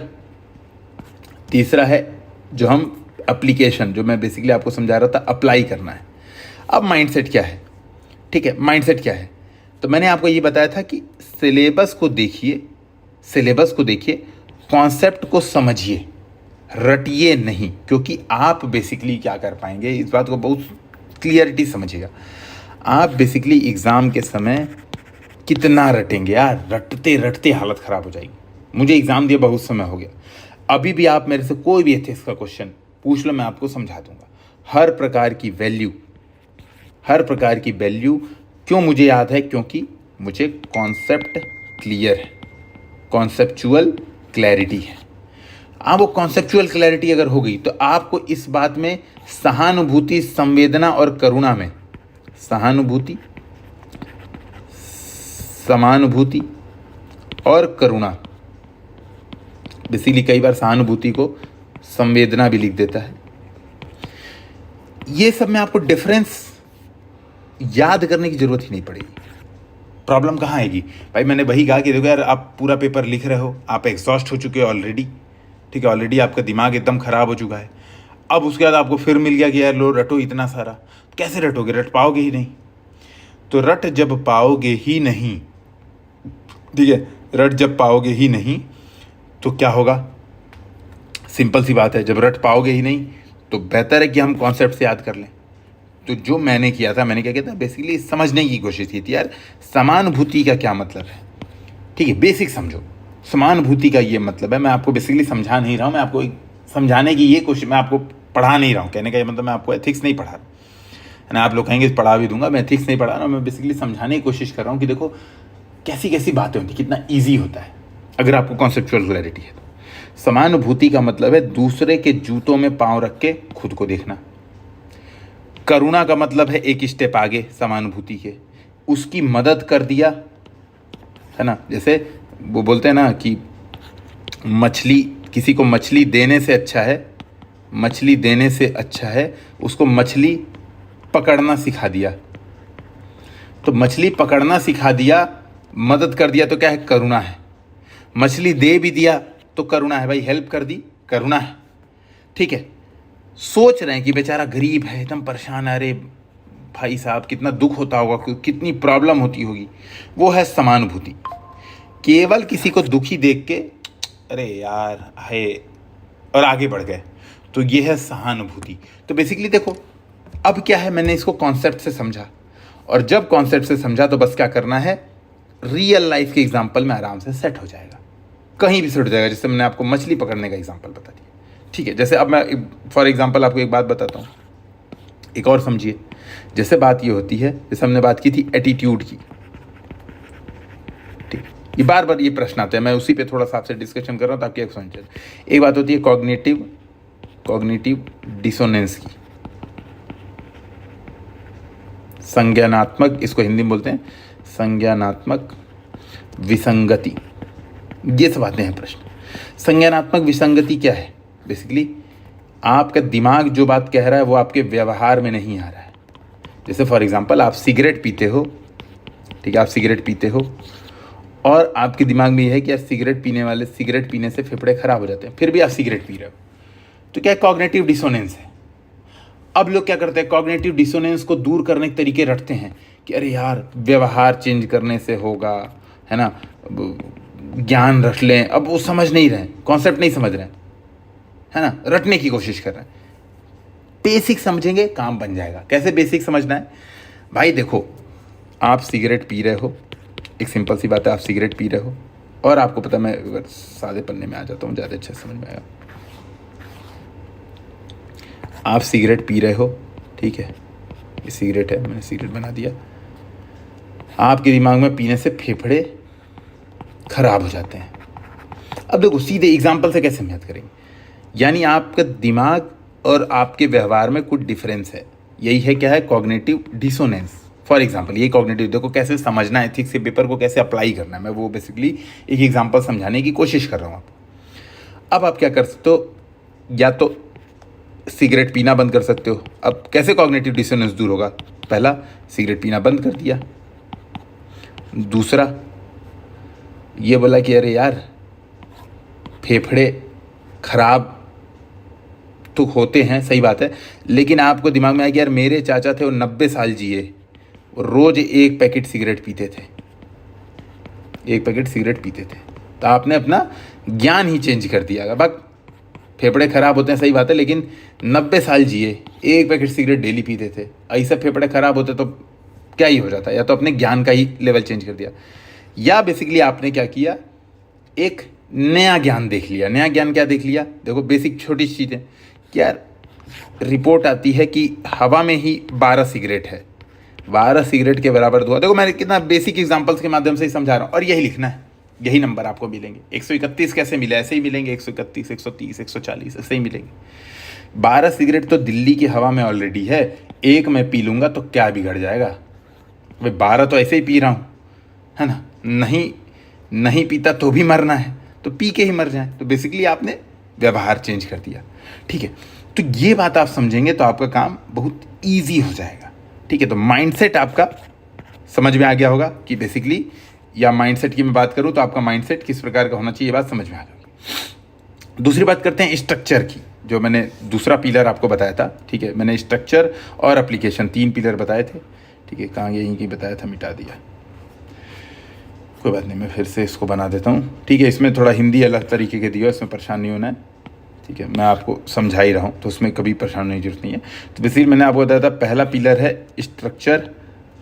तीसरा है जो हम एप्लीकेशन, जो मैं बेसिकली आपको समझा रहा था, अप्लाई करना है। अब माइंडसेट क्या है, ठीक है, माइंडसेट क्या है, तो मैंने आपको ये बताया था कि सिलेबस को देखिए, कॉन्सेप्ट को समझिए, रटिए नहीं, क्योंकि आप बेसिकली क्या कर पाएंगे, इस बात को बहुत क्लियरिटी समझिएगा। आप बेसिकली एग्ज़ाम के समय कितना रटेंगे यार, रटते रटते हालत ख़राब हो जाएगी। मुझे एग्ज़ाम दिए बहुत समय हो गया, अभी भी आप मेरे से कोई भी एथिक्स का क्वेश्चन पूछ लो, मैं आपको समझा दूंगा। हर प्रकार की वैल्यू क्यों मुझे याद है, क्योंकि मुझे कॉन्सेप्ट क्लियर है, कॉन्सेप्चुअल क्लैरिटी है। वो कॉन्सेप्चुअल क्लैरिटी अगर हो गई तो आपको इस बात में सहानुभूति, संवेदना और करुणा में, समानुभूति और करुणा, बेसिकली कई बार सहानुभूति को संवेदना भी लिख देता है। ये सब में आपको डिफरेंस याद करने की जरूरत ही नहीं पड़ेगी। प्रॉब्लम कहाँ आएगी भाई? मैंने वही कहा कि देखो यार, आप पूरा पेपर लिख रहे हो, आप एग्जॉस्ट हो चुके हो ऑलरेडी, ठीक है, ऑलरेडी आपका दिमाग एकदम ख़राब हो चुका है। अब उसके बाद आपको फिर मिल गया कि यार लो रटो इतना सारा, कैसे रटोगे? रट पाओगे ही नहीं। तो रट जब पाओगे ही नहीं, ठीक है, रट जब पाओगे ही नहीं तो क्या होगा? सिंपल सी बात है, जब रट पाओगे ही नहीं तो बेहतर है कि हम कॉन्सेप्ट से याद कर लें। तो जो मैंने किया था, मैंने क्या किया था, बेसिकली समझने की कोशिश की थी यार समानुभूति का क्या मतलब है। ठीक है, बेसिक समझो। समानुभूति का ये मतलब है, मैं आपको बेसिकली समझा नहीं रहा हूँ, मैं आपको समझाने की ये कोशिश, मैं आपको पढ़ा नहीं रहा हूँ। कहने का ये मतलब मैं आपको एथिक्स नहीं पढ़ा रहा है ना। आप लोग कहेंगे पढ़ा भी दूंगा, मैं एथिक्स नहीं पढ़ा रहा हूँ, मैं बेसिकली समझाने की कोशिश कर रहा हूँ कि देखो कैसी कैसी बातें होती, कितना ईजी होता है अगर आपको कॉन्सेप्चुअल क्लैरिटी है। समानुभूति का मतलब है दूसरे के जूतों में पाँव रख के खुद को देखना। करुणा का मतलब है एक स्टेप आगे समानुभूति के, उसकी मदद कर दिया, है ना। जैसे वो बोलते हैं ना कि मछली, किसी को मछली देने से अच्छा है, मछली देने से अच्छा है उसको मछली पकड़ना सिखा दिया। तो मछली पकड़ना सिखा दिया, मदद कर दिया, तो क्या है? करुणा है। मछली दे भी दिया तो करुणा है भाई, हेल्प कर दी, करुणा है। ठीक है, सोच रहे हैं कि बेचारा गरीब है, एकदम परेशान है, अरे भाई साहब कितना दुख होता होगा, कितनी प्रॉब्लम होती होगी, वो है समानुभूति। केवल किसी को दुखी देख के अरे यार है और आगे बढ़ गए, तो ये है सहानुभूति। तो बेसिकली देखो अब क्या है, मैंने इसको कॉन्सेप्ट से समझा, और जब कॉन्सेप्ट से समझा तो बस क्या करना है, रियल लाइफ के एग्जाम्पल में आराम से सेट हो जाएगा, कहीं भी सेट हो जाएगा। जैसे मैंने आपको मछली पकड़ने का एग्जाम्पल बता दिया, ठीक है। जैसे अब मैं फॉर एग्जाम्पल आपको एक बात बताता हूँ, एक और समझिए। जैसे बात ये होती है, जैसे हमने बात की थी एटीट्यूड की, ठीक, ये बार बार ये प्रश्न आते हैं, मैं उसी पे थोड़ा सा आपसे डिस्कशन कर रहा हूँ ताकि आप समझ। एक बात होती है कॉग्निटिव डिसोनेंस की, संज्ञानात्मक, इसको हिंदी में बोलते हैं संज्ञानात्मक विसंगति। ये सब आते हैं प्रश्न। संज्ञानात्मक विसंगति क्या है? बेसिकली आपका दिमाग जो बात कह रहा है वो आपके व्यवहार में नहीं आ रहा है। जैसे फॉर एग्जांपल आप सिगरेट पीते हो, ठीक है, आप सिगरेट पीते हो और आपके दिमाग में ये है कि यार सिगरेट पीने से फेफड़े खराब हो जाते हैं, फिर भी आप सिगरेट पी रहे हो, तो क्या कॉग्निटिव डिसोनेंस है। अब लोग क्या करते हैं, कॉग्निटिव डिसोनेंस को दूर करने के तरीके रटते हैं कि अरे यार व्यवहार चेंज करने से होगा, है ना, ज्ञान रट लें। अब वो समझ नहीं रहे, कॉन्सेप्ट नहीं समझ रहे हैं, है ना, रटने की कोशिश कर रहे हैं। बेसिक समझेंगे काम बन जाएगा। कैसे बेसिक समझना है भाई? देखो आप सिगरेट पी रहे हो, एक सिंपल सी बात है, आप सिगरेट पी रहे हो और आपको पता, मैं अगर सादे पन्ने में आ जाता हूँ ज़्यादा अच्छा समझ में आएगा। आप सिगरेट पी रहे हो, ठीक है, ये सिगरेट है, मैंने सिगरेट बना दिया। आपके दिमाग में पीने से फेफड़े खराब हो जाते हैं। अब देखो सीधे एग्जाम्पल से कैसे याद करेंगे, यानी आपका दिमाग और आपके व्यवहार में कुछ डिफरेंस है, यही है क्या है, कॉग्निटिव डिसोनेंस। फॉर एग्जाम्पल ये कॉग्निटिव, देखो कैसे समझना है, एथिक्स के पेपर को कैसे अप्लाई करना है, मैं वो बेसिकली एक एग्जाम्पल समझाने की कोशिश कर रहा हूँ आपको। अब आप क्या कर सकते हो, या तो सिगरेट पीना बंद कर सकते हो। अब कैसे कॉग्निटिव डिसोनेंस दूर होगा? पहला, सिगरेट पीना बंद कर दिया। दूसरा, ये बोला कि अरे यार फेफड़े खराब तो होते हैं, सही बात है, लेकिन आपको दिमाग में आया कि यार मेरे चाचा थे वो 90 साल जिए, वो रोज़ एक पैकेट सिगरेट पीते थे, एक पैकेट सिगरेट पीते थे। तो आपने अपना ज्ञान ही चेंज कर दिया। बस फेफड़े खराब होते हैं, सही बात है, लेकिन 90 साल जिए, एक पैकेट सिगरेट डेली पीते थे, ऐसा फेफड़े खराब होते तो क्या ही हो जाता, या तो अपने ज्ञान का ही लेवल चेंज कर दिया, या बेसिकली आपने क्या किया, एक नया ज्ञान देख लिया। नया ज्ञान क्या देख लिया? देखो बेसिक छोटी चीज़ें, क्या रिपोर्ट आती है कि हवा में ही 12 सिगरेट है, 12 सिगरेट के बराबर धुआं। देखो मैं कितना बेसिक एग्जांपल्स के माध्यम से ही समझा रहा हूँ, और यही लिखना है, यही नंबर आपको मिलेंगे। 131 कैसे मिले? ऐसे ही मिलेंगे, 131, 130, 140 ऐसे ही मिलेंगे। 12 सिगरेट तो दिल्ली की हवा में ऑलरेडी है, एक मैं पी लूँगा तो क्या बिगड़ जाएगा भाई, 12 तो ऐसे ही पी रहा हूँ, है ना, नहीं पीता तो भी मरना है, तो पी के ही मर जाए। तो बेसिकली आपने व्यवहार चेंज कर दिया, ठीक है। तो ये बात आप समझेंगे तो आपका काम बहुत ईजी हो जाएगा। ठीक है, तो माइंडसेट आपका समझ में आ गया होगा कि बेसिकली, या माइंडसेट की मैं बात करूं तो आपका माइंडसेट किस प्रकार का होना चाहिए, ये बात समझ में आ गई। दूसरी बात करते हैं स्ट्रक्चर की, जो मैंने दूसरा पिलर आपको बताया था। ठीक है, मैंने स्ट्रक्चर और एप्लीकेशन 3 पिलर बताए थे। ठीक है, कहाँ यहीं की बताया था, मिटा दिया, कोई बात नहीं, मैं फिर से इसको बना देता हूँ। ठीक है, इसमें थोड़ा हिंदी अलग तरीके के दिया, इसमें परेशान नहीं होना है। ठीक है, मैं आपको समझा ही रहा हूँ तो उसमें कभी परेशान होने की जरूरत नहीं है। तो बेसिकली मैंने आपको बताया था, पहला पिलर है स्ट्रक्चर,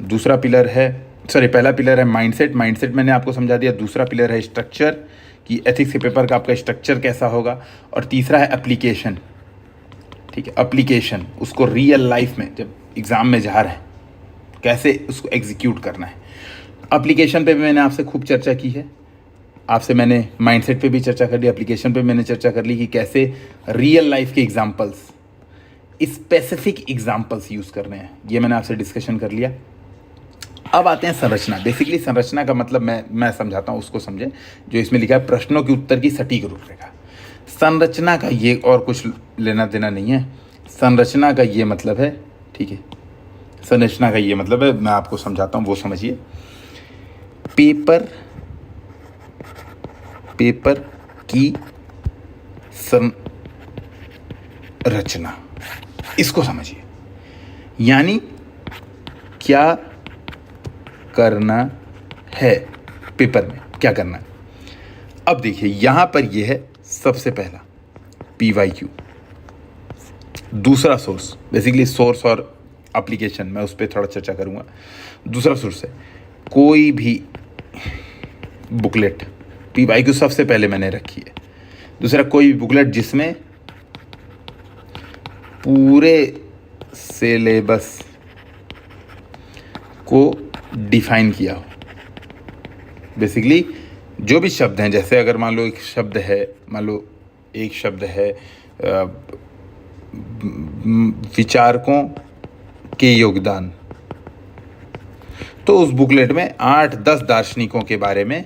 दूसरा पिलर है, सॉरी, पहला पिलर है माइंडसेट, माइंडसेट मैंने आपको समझा दिया। दूसरा पिलर है स्ट्रक्चर, कि एथिक्स के पेपर का आपका स्ट्रक्चर कैसा होगा। और तीसरा है एप्लीकेशन। ठीक है, एप्लीकेशन, उसको रियल लाइफ में जब एग्ज़ाम में जा रहे हैं कैसे उसको एग्जीक्यूट करना है। एप्लीकेशन पे भी मैंने आपसे खूब चर्चा की है, आपसे मैंने माइंडसेट पे भी चर्चा कर ली, एप्लीकेशन पे मैंने चर्चा कर ली कि कैसे रियल लाइफ के एग्जांपल्स, स्पेसिफिक एग्जांपल्स यूज़ करने हैं, ये मैंने आपसे डिस्कशन कर लिया। अब आते हैं संरचना। बेसिकली संरचना का मतलब मैं समझाता हूँ, उसको समझें। जो इसमें लिखा है, प्रश्नों के उत्तर की सटीक रूपरेखा। संरचना का ये और कुछ लेना देना नहीं है, संरचना का ये मतलब है, ठीक है, संरचना का ये मतलब है, मैं आपको समझाता हूँ, वो समझिए। पेपर की संरचना, इसको समझिए। यानी क्या करना है पेपर में, क्या करना है। अब देखिए यहां पर यह है सबसे पहला PYQ, दूसरा सोर्स, बेसिकली सोर्स और एप्लीकेशन, मैं उस पर थोड़ा चर्चा करूंगा। दूसरा सोर्स है कोई भी बुकलेट, PYQ सबसे पहले मैंने रखी है। दूसरा, कोई भी बुकलेट जिसमें पूरे सिलेबस को डिफाइन किया हो। बेसिकली जो भी शब्द हैं, जैसे अगर मान लो एक शब्द है विचारकों के योगदान, तो उस बुकलेट में 8-10 दार्शनिकों के बारे में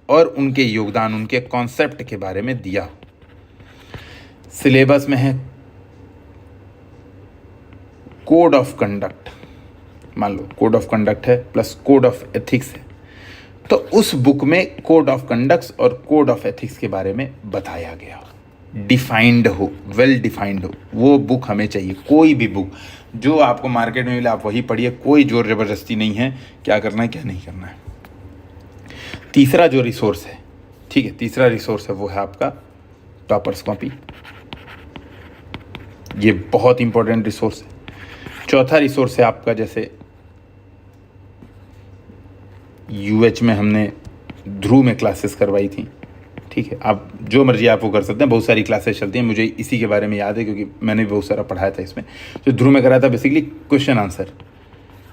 और उनके योगदान, उनके कॉन्सेप्ट के बारे में दिया। सिलेबस में है कोड ऑफ कंडक्ट, मान लो कोड ऑफ कंडक्ट है प्लस कोड ऑफ एथिक्स है, तो उस बुक में कोड ऑफ कंडक्ट और कोड ऑफ एथिक्स के बारे में बताया गया हो, डिफाइंड हो, वेल डिफाइंड हो, वो बुक हमें चाहिए। कोई भी बुक जो आपको मार्केट में मिले आप वही पढ़िए, कोई जोर ज़बरदस्ती नहीं है क्या करना है क्या नहीं करना है। तीसरा जो रिसोर्स है, ठीक है, तीसरा रिसोर्स है वो है आपका टॉपर्स कॉपी, ये बहुत इंपॉर्टेंट रिसोर्स है। चौथा रिसोर्स है आपका, जैसे UH में हमने ध्रुव में क्लासेस करवाई थी, ठीक है, आप जो मर्जी आप वो कर सकते हैं, बहुत सारी क्लासेस चलती हैं, मुझे इसी के बारे में याद है क्योंकि मैंने भी बहुत सारा पढ़ाया था इसमें। तो ध्रुव में कराया था बेसिकली क्वेश्चन आंसर,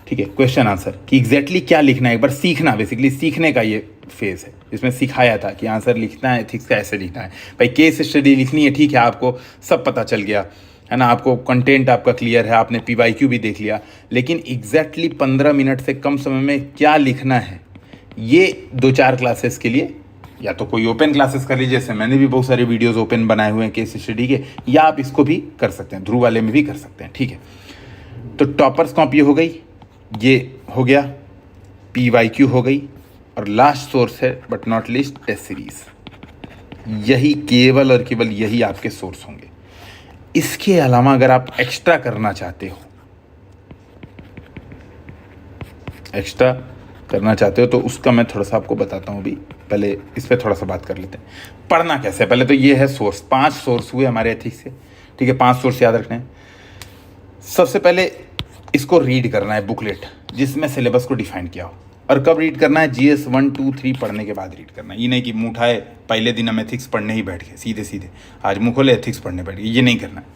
ठीक है, क्वेश्चन आंसर कि एग्जैक्टली क्या लिखना है, एक बार सीखना, बेसिकली सीखने का ये फेज़ है। इसमें सिखाया था कि आंसर लिखना है, एथिक्स का ऐसे लिखना है, भाई केस स्टडी लिखनी है, ठीक है, आपको सब पता चल गया है ना, आपको कंटेंट आपका क्लियर है, आपने PYQ भी देख लिया, लेकिन एग्जैक्टली 15 मिनट से कम समय में क्या लिखना है, ये 2-4 क्लासेस के लिए या तो कोई ओपन क्लासेस कर लीजिए, जैसे मैंने भी बहुत सारे वीडियोस ओपन बनाए हुए हैं केस स्टडी के, या आप इसको भी कर सकते हैं, ध्रुव वाले में भी कर सकते हैं, ठीक है। तो टॉपर्स कॉपी हो गई, ये हो गया, PYQ हो गई, और लास्ट सोर्स है but not least test series. यही केवल और केवल यही आपके सोर्स होंगे। इसके अलावा अगर आप एक्स्ट्रा करना चाहते हो तो उसका मैं थोड़ा सा आपको बताता हूँ। अभी पहले इस पर थोड़ा सा बात कर लेते हैं, पढ़ना कैसे है। पहले तो ये है सोर्स, 5 सोर्स हुए हमारे एथिक्स से, ठीक है, 5 सोर्स याद रखने हैं। सबसे पहले इसको रीड करना है, बुकलेट जिसमें सिलेबस को डिफाइन किया हो। और कब रीड करना है, GS 1, 2, 3 पढ़ने के बाद रीड करना है। ये नहीं कि मुँह उठाए पहले दिन हम एथिक्स पढ़ने ही बैठ गए, सीधे आज मुँह खोले एथिक्स पढ़ने बैठ गए, ये नहीं करना है।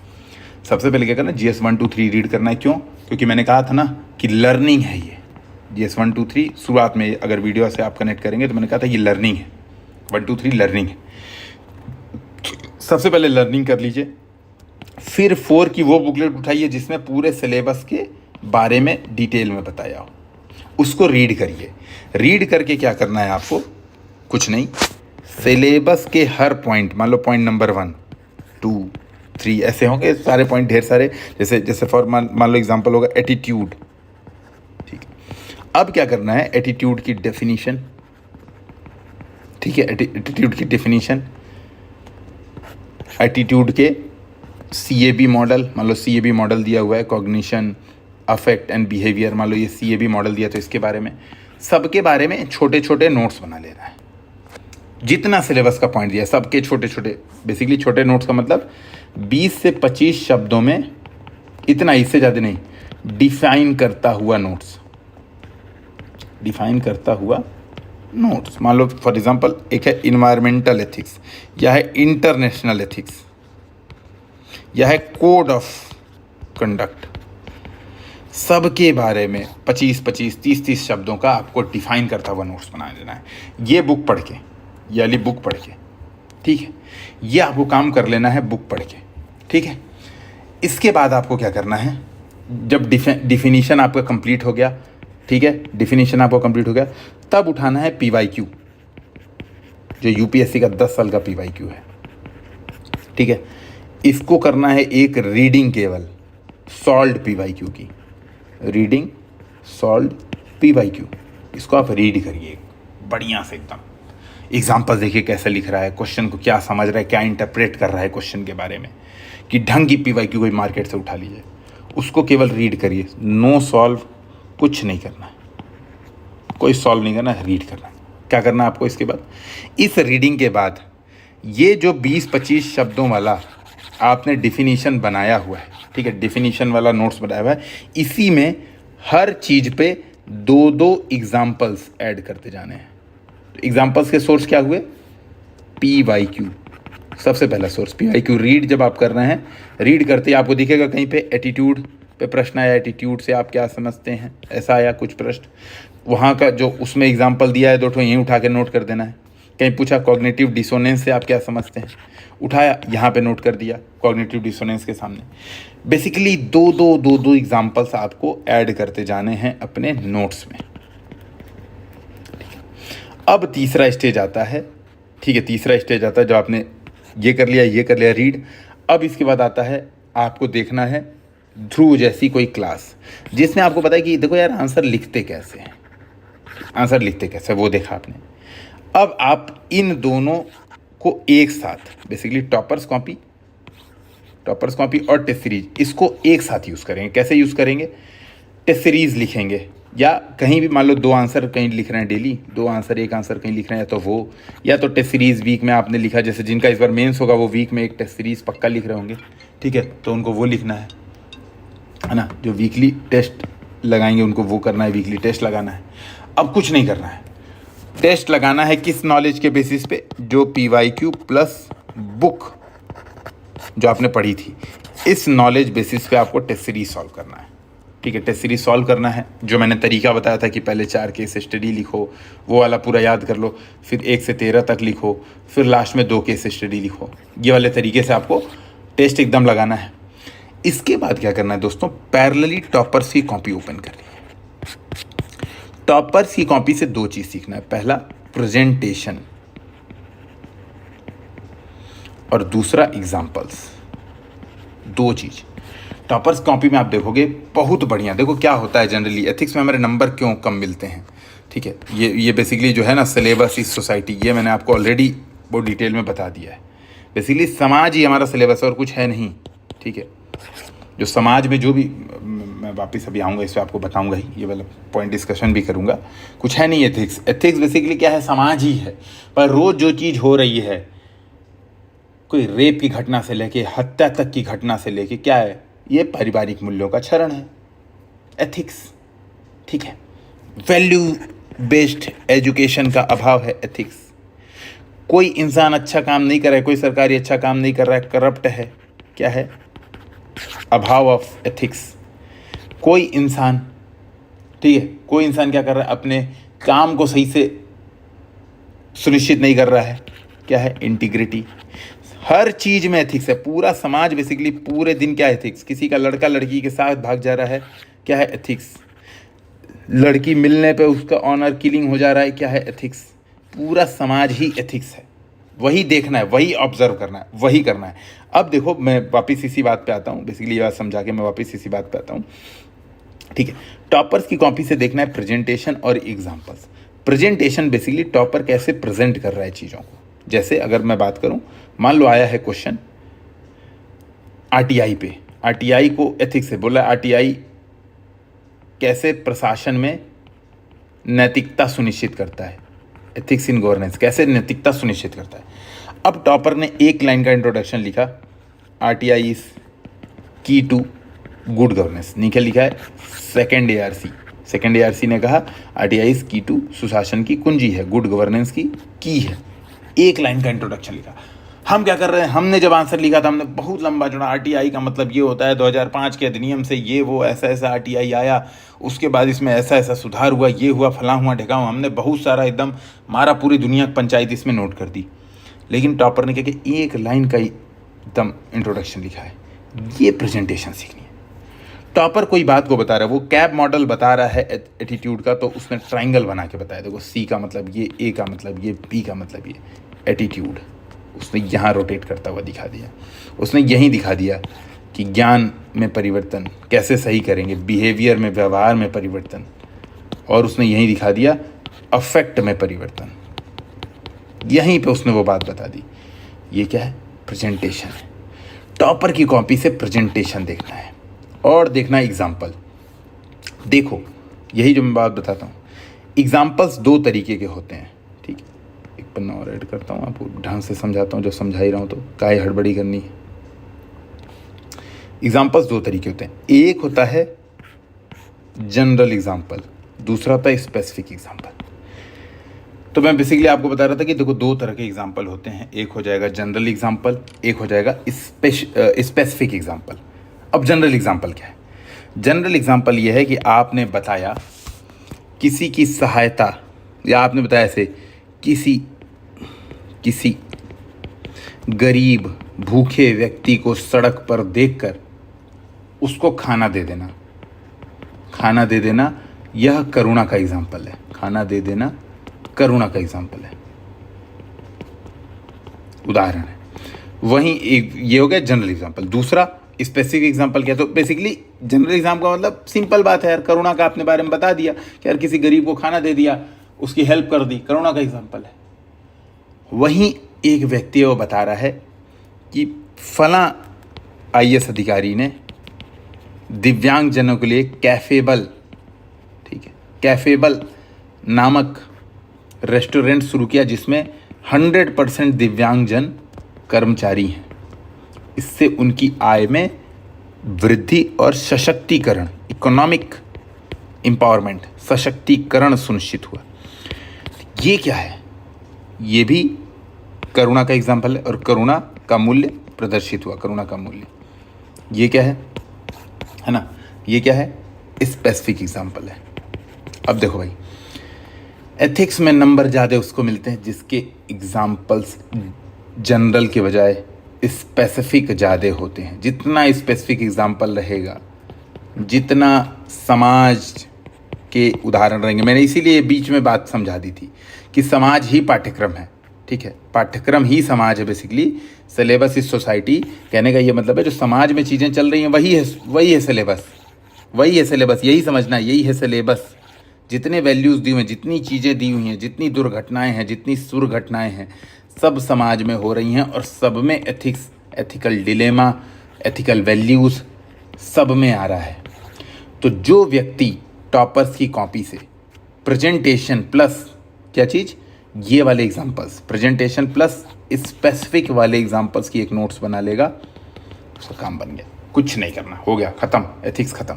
सबसे पहले क्या करना है, GS 1, 2, 3 रीड करना है। क्यों? क्योंकि मैंने कहा था ना कि लर्निंग है ये। GS 1, 2, 3 शुरुआत में अगर वीडियो से आप कनेक्ट करेंगे तो मैंने कहा था ये लर्निंग है, 1, 2, 3 लर्निंग है। सबसे पहले लर्निंग कर लीजिए, फिर 4 की वो बुकलेट उठाइए जिसमें पूरे सिलेबस के बारे में डिटेल में बताया हो, उसको रीड करिए। रीड करके क्या करना है आपको, कुछ नहीं, सिलेबस के हर पॉइंट, मान लो पॉइंट नंबर 1, 2, 3 ऐसे होंगे सारे पॉइंट ढेर सारे। जैसे फॉर मान लो एग्जांपल होगा एटीट्यूड। ठीक है, अब क्या करना है, एटीट्यूड की डेफिनीशन। ठीक है, एटीट्यूड की डेफिनीशन, एटीट्यूड के CAB मॉडल, मान लो CAB मॉडल दिया हुआ है, कॉग्निशन, अफेक्ट एंड बिहेवियर, मान लो ये CAB मॉडल दिया, तो इसके बारे में, सबके बारे में छोटे छोटे नोट्स बना लेना है। जितना सिलेबस का पॉइंट दिया सबके छोटे छोटे, बेसिकली छोटे नोट्स का मतलब 20 से 25 शब्दों में, इतना, इससे ज़्यादा नहीं, डिफाइन करता हुआ नोट्स, डिफाइन करता हुआ नोट्स। मान लो फॉर एग्जांपल एक है इन्वायरमेंटल एथिक्स, या है इंटरनेशनल एथिक्स, या है कोड ऑफ कंडक्ट। सबके बारे में 25-25, 30-30 शब्दों का आपको डिफाइन करता हुआ नोट्स बना लेना है। ये बुक पढ़ के, ये वाली बुक पढ़ के, ठीक है, ये आपको काम कर लेना है बुक पढ़ के। ठीक है, इसके बाद आपको क्या करना है, जब डिफिनीशन आपका कंप्लीट हो गया, ठीक है, डिफिनीशन आपको कंप्लीट हो गया, तब उठाना है PYQ, जो UPSC का 10 साल का PYQ है। ठीक है, इसको करना है एक रीडिंग, केवल सॉल्व्ड PYQ की, रीडिंग सॉल्व्ड PYQ। इसको आप रीड करिए बढ़िया से एकदम, एग्जाम्पल देखिए कैसे लिख रहा है, क्वेश्चन को क्या समझ रहा है, क्या इंटरप्रेट कर रहा है क्वेश्चन के बारे में, कि ढंग की PYQ कोई मार्केट से उठा लीजिए, उसको केवल रीड करिए, नो सॉल्व, कुछ नहीं करना है, कोई सॉल्व नहीं करना है, रीड करना है। क्या करना है आपको इसके बाद, इस रीडिंग के बाद ये जो 20-25 शब्दों वाला आपने डिफिनीशन बनाया हुआ है, ठीक है, डिफिनीशन वाला नोट्स बनाया हुआ है, इसी में हर चीज़ पे 2-2 एग्जाम्पल्स ऐड करते जाने हैं। एग्जाम्पल्स के सोर्स क्या हुए, PYQ, सबसे पहला सोर्स PYQ। रीड जब आप कर रहे हैं, रीड करते ही आपको दिखेगा कहीं पे एटीट्यूड पे प्रश्न आया, एटीट्यूड से आप क्या समझते हैं, ऐसा आया कुछ प्रश्न, वहाँ का जो उसमें एग्जाम्पल दिया है 2 ठो यहीं उठा के नोट कर देना है। कहीं पूछा कॉग्निटिव डिसोनेंस से आप क्या समझते हैं, उठाया यहाँ पे नोट कर दिया कॉग्निटिव डिसोनेंस के सामने। बेसिकली 2-2 एग्जाम्पल्स आपको ऐड करते जाने हैं अपने नोट्स में। अब तीसरा स्टेज आता है, ठीक है, तीसरा स्टेज आता है, जो आपने ये कर लिया रीड। अब इसके बाद आता है, आपको देखना है ध्रुव जैसी कोई क्लास, जिसमें आपको पता है कि देखो यार आंसर लिखते कैसे हैं, आंसर लिखते कैसे, वो देखा आपने। अब आप इन दोनों को एक साथ, बेसिकली टॉपर्स कॉपी और टेस्ट सीरीज, इसको एक साथ यूज़ करेंगे। कैसे यूज़ करेंगे, टेस्ट सीरीज लिखेंगे, या कहीं भी मान लो 2 आंसर कहीं लिख रहे हैं डेली, 2 आंसर 1 आंसर कहीं लिख रहे हैं, तो वो, या तो टेस्ट सीरीज़ वीक में आपने लिखा, जैसे जिनका इस बार मेंस होगा वो वीक में एक टेस्ट सीरीज़ पक्का लिख रहे होंगे, ठीक है, तो उनको वो लिखना है ना, जो वीकली टेस्ट लगाएंगे उनको वो करना है, वीकली टेस्ट लगाना है। अब कुछ नहीं करना है, टेस्ट लगाना है किस नॉलेज के बेसिस पे, जो PYQ प्लस बुक जो आपने पढ़ी थी, इस नॉलेज बेसिस पे आपको टेस्ट सीरीज सॉल्व करना है। ठीक है, टेस्ट सीरीज सॉल्व करना है, जो मैंने तरीका बताया था कि पहले 4 केस स्टडी लिखो, वो वाला पूरा याद कर लो, फिर 1 से 13 तक लिखो, फिर लास्ट में 2 केस स्टडी लिखो, ये वाले तरीके से आपको टेस्ट एकदम लगाना है। इसके बाद क्या करना है दोस्तों, पैरेलली टॉपर्स की कॉपी ओपन करनी है। टॉपर्स की कॉपी से 2 चीज़ सीखना है, पहला प्रेजेंटेशन और दूसरा एग्जाम्पल्स, 2 चीज़। टॉपर्स कॉपी में आप देखोगे बहुत बढ़िया। देखो क्या होता है जनरली एथिक्स में हमारे नंबर क्यों कम मिलते हैं, ठीक है, ये बेसिकली जो है ना सिलेबस इस सोसाइटी, ये मैंने आपको ऑलरेडी बहुत डिटेल में बता दिया है। बेसिकली समाज ही हमारा सिलेबस और कुछ है नहीं, ठीक है, जो समाज में जो भी, मैं वापस अभी आऊँगा इस पर आपको बताऊँगा ही, ये वाला पॉइंट डिस्कशन भी करूँगा, कुछ है नहीं एथिक्स। एथिक्स बेसिकली क्या है, समाज ही है, पर रोज़ जो चीज़ हो रही है, कोई रेप की घटना से लेके हत्या तक की घटना से लेके, क्या है, ये पारिवारिक मूल्यों का क्षरण है एथिक्स, ठीक है, वैल्यू बेस्ड एजुकेशन का अभाव है एथिक्स। कोई इंसान अच्छा काम नहीं कर रहा है, कोई सरकारी अच्छा काम नहीं कर रहा है, करप्ट है, क्या है, अभाव ऑफ एथिक्स। कोई इंसान, ठीक है, कोई इंसान क्या कर रहा है, अपने काम को सही से सुनिश्चित नहीं कर रहा है, क्या है, इंटीग्रिटी। हर चीज़ में एथिक्स है, पूरा समाज बेसिकली पूरे दिन क्या है, एथिक्स। किसी का लड़का लड़की के साथ भाग जा रहा है, क्या है, एथिक्स। लड़की मिलने पे उसका ऑनर किलिंग हो जा रहा है, क्या है, एथिक्स। पूरा समाज ही एथिक्स है, वही देखना है, वही ऑब्जर्व करना है, वही करना है। अब देखो मैं वापस इसी बात पे आता हूँ, बेसिकली ये बात समझा के मैं वापस इसी बात पे आता हूँ, ठीक है। टॉपर्स की कॉपी से देखना है प्रेजेंटेशन और एग्जाम्पल्स। प्रेजेंटेशन बेसिकली टॉपर कैसे प्रेजेंट कर रहा है चीज़ों को। जैसे अगर मैं बात करूँ, मान लो आया है क्वेश्चन आरटीआई पे, आरटीआई को एथिक्स से बोला, आरटीआई कैसे प्रशासन में नैतिकता सुनिश्चित करता है, एथिक्स इन गवर्नेंस कैसे नैतिकता सुनिश्चित करता है। अब टॉपर ने एक लाइन का इंट्रोडक्शन लिखा, आरटीआई इज की टू गुड गवर्नेंस, नीचे लिखा है सेकेंड एआरसी, सेकेंड एआरसी ने कहा आरटीआई इज की टू, सुशासन की कुंजी है, गुड गवर्नेंस की है। एक लाइन का इंट्रोडक्शन लिखा। हम क्या कर रहे हैं, हमने जब आंसर लिखा था हमने बहुत लंबा चौड़ा, आरटीआई का मतलब ये होता है 2005 के अधिनियम से ये वो ऐसा ऐसा आरटीआई आया, उसके बाद इसमें ऐसा ऐसा सुधार हुआ, ये हुआ, फलां हुआ, ढेका हुआ, हमने बहुत सारा एकदम मारा, पूरी दुनिया की पंचायत इसमें नोट कर दी। लेकिन टॉपर ने क्या कि एक लाइन का एकदम इंट्रोडक्शन लिखा है। ये प्रेजेंटेशन सीखनी है। टॉपर कोई बात को बता रहा है, वो कैब मॉडल बता रहा है एटीट्यूड का, तो उसने ट्राइंगल बना के बताया, देखो सी का मतलब ये, ए का मतलब ये, बी का मतलब ये, एटीट्यूड उसने यहाँ रोटेट करता हुआ दिखा दिया। उसने यहीं दिखा दिया कि ज्ञान में परिवर्तन कैसे सही करेंगे, बिहेवियर में, व्यवहार में परिवर्तन, और उसने यहीं दिखा दिया अफेक्ट में परिवर्तन। यहीं पे उसने वो बात बता दी। ये क्या है, प्रेजेंटेशन है। टॉपर की कॉपी से प्रेजेंटेशन देखना है और देखना है एग्जाम्पल। देखो यही जो मैं बात बताता हूँ, एग्जाम्पल्स दो तरीके के होते हैं, ठीक है। एक पन्ना और ऐड करता हूँ, आपको ढंग से समझाता हूँ, जो समझा ही रहा हूँ तो काहे हड़बड़ी करनी है। एग्जाम्पल्स दो तरीके होते हैं, एक होता है जनरल एग्जाम्पल, दूसरा होता है स्पेसिफिक एग्जाम्पल। तो मैं बेसिकली आपको बता रहा था कि देखो दो तरह के एग्जाम्पल होते हैं, एक हो जाएगा जनरल एग्जाम्पल, एक हो जाएगा स्पेसिफिक एग्जाम्पल। अब जनरल एग्जाम्पल क्या है? जनरल एग्जाम्पल ये है कि आपने बताया किसी की सहायता, या आपने बताया ऐसे किसी गरीब भूखे व्यक्ति को सड़क पर देखकर उसको खाना दे देना, यह करुणा का एग्जाम्पल है। खाना दे देना करुणा का एग्जाम्पल है, उदाहरण है। वहीं एक ये हो गया जनरल एग्जाम्पल। दूसरा स्पेसिफिक एग्जाम्पल क्या है? तो बेसिकली जनरल एग्जाम्पल का मतलब सिंपल बात है यार, करुणा का अपने बारे में बता दिया कि यार किसी गरीब को खाना दे दिया, उसकी हेल्प कर दी, करुणा का एग्जाम्पल है। वहीं एक व्यक्ति वो बता रहा है कि फलां आईएएस अधिकारी ने दिव्यांग जनों के लिए कैफेबल, ठीक है, कैफेबल नामक रेस्टोरेंट शुरू किया जिसमें 100% दिव्यांगजन कर्मचारी हैं। इससे उनकी आय में वृद्धि और सशक्तिकरण, इकोनॉमिक एम्पावरमेंट, सशक्तिकरण सुनिश्चित हुआ। ये क्या है? ये भी करुणा का एग्जाम्पल है और करुणा का मूल्य प्रदर्शित हुआ, करुणा का मूल्य। ये क्या है ना? ये क्या है? स्पेसिफिक एग्जाम्पल है। अब देखो भाई, एथिक्स में नंबर ज़्यादा उसको मिलते हैं जिसके एग्जाम्पल्स जनरल के बजाय स्पेसिफिक ज़्यादा होते हैं। जितना स्पेसिफिक एग्जाम्पल रहेगा, जितना समाज के उदाहरण रहेंगे, मैंने इसीलिए बीच में बात समझा दी थी कि समाज ही पाठ्यक्रम है, ठीक है, पाठ्यक्रम ही समाज है। बेसिकली सिलेबस इज सोसाइटी, कहने का ये मतलब है जो समाज में चीज़ें चल रही हैं वही है सिलेबस, वही है सिलेबस, यही समझना, यही है सिलेबस। जितने वैल्यूज़ दी हुई हैं, जितनी चीज़ें दी हुई हैं, जितनी दुर्घटनाएं हैं, जितनी सुरघटनाएं हैं, सब समाज में हो रही हैं और सब में ethics, ethical dilemma, ethical values सब में आ रहा है। तो जो व्यक्ति टॉपर्स की कॉपी से प्रेजेंटेशन प्लस क्या चीज़, ये वाले एग्जाम्पल्स, प्रेजेंटेशन प्लस स्पेसिफिक वाले एग्जाम्पल्स की एक नोट्स बना लेगा, उसका काम बन गया। कुछ नहीं करना, हो गया, ख़त्म, एथिक्स ख़त्म,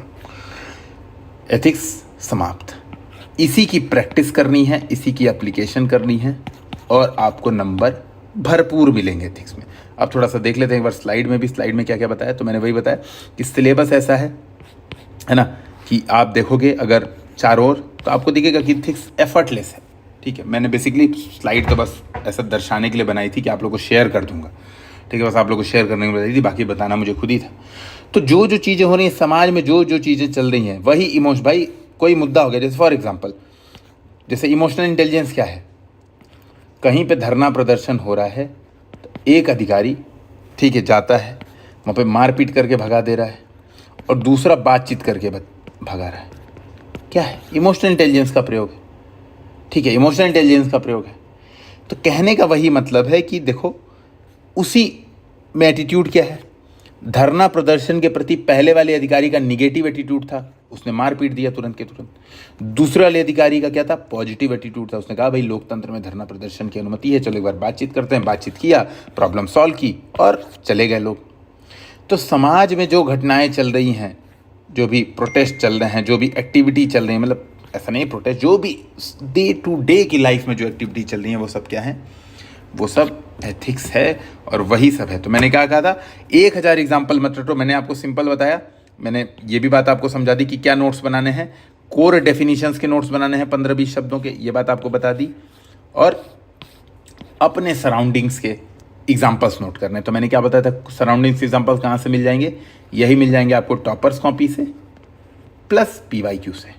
एथिक्स समाप्त। इसी की प्रैक्टिस करनी है, इसी की एप्लीकेशन करनी है और आपको नंबर भरपूर मिलेंगे एथिक्स में। अब थोड़ा सा देख लेते हैं एक बार स्लाइड में भी, स्लाइड में क्या क्या बताया। तो मैंने वही बताया कि सिलेबस ऐसा है ना, कि आप देखोगे अगर चारों ओर तो आपको दिखेगा कि एथिक्स एफर्टलेस है, ठीक है। मैंने बेसिकली स्लाइड तो बस ऐसा दर्शाने के लिए बनाई थी कि आप लोगों को शेयर कर दूंगा, ठीक है, बस आप लोगों को शेयर करने के लिए बताई थी, बाकी बताना मुझे खुद ही था। तो जो जो चीज़ें हो रही हैं समाज में, जो जो चीज़ें चल रही हैं, वही इमोशन, भाई कोई मुद्दा हो गया, जैसे फॉर एग्जांपल, जैसे इमोशनल इंटेलिजेंस क्या है? कहीं पे धरना प्रदर्शन हो रहा है तो एक अधिकारी, ठीक है, जाता है वहाँ पे मारपीट करके भगा दे रहा है और दूसरा बातचीत करके भगा रहा है। क्या है? इमोशनल इंटेलिजेंस का प्रयोग है। ठीक है, इमोशनल इंटेलिजेंस का प्रयोग है। तो कहने का वही मतलब है कि देखो उसी में एटीट्यूड क्या है। धरना प्रदर्शन के प्रति पहले वाले अधिकारी का निगेटिव एटीट्यूड था, उसने मार पीट दिया तुरंत के तुरंत। दूसरे वाले अधिकारी का क्या था? पॉजिटिव एटीट्यूड था, उसने कहा भाई लोकतंत्र में धरना प्रदर्शन की अनुमति है, चलो एक बार बातचीत करते हैं। बातचीत किया, प्रॉब्लम सॉल्व की और चले गए लोग। तो समाज में जो घटनाएं चल रही हैं, जो भी प्रोटेस्ट चल रहे हैं, जो भी एक्टिविटी चल रही है, मतलब ऐसा नहीं प्रोटेस्ट, जो भी डे टू डे की लाइफ में जो एक्टिविटी चल रही है वो सब क्या है? वो सब एथिक्स है और वही सब है। तो मैंने क्या कहा था, 1000 एग्जाम्पल मत रटो। मैंने आपको सिंपल बताया, मैंने ये भी बात आपको समझा दी कि क्या नोट्स बनाने हैं, कोर डेफिनेशंस के नोट्स बनाने हैं 15-20 शब्दों के, ये बात आपको बता दी। और अपने सराउंडिंग्स के एग्जाम्पल्स नोट करने। तो मैंने क्या बताया था, सराउंडिंग्स के एग्जाम्पल्स कहाँ से मिल जाएंगे? यही मिल जाएंगे आपको टॉपर्स कॉपी से प्लस PYQ से।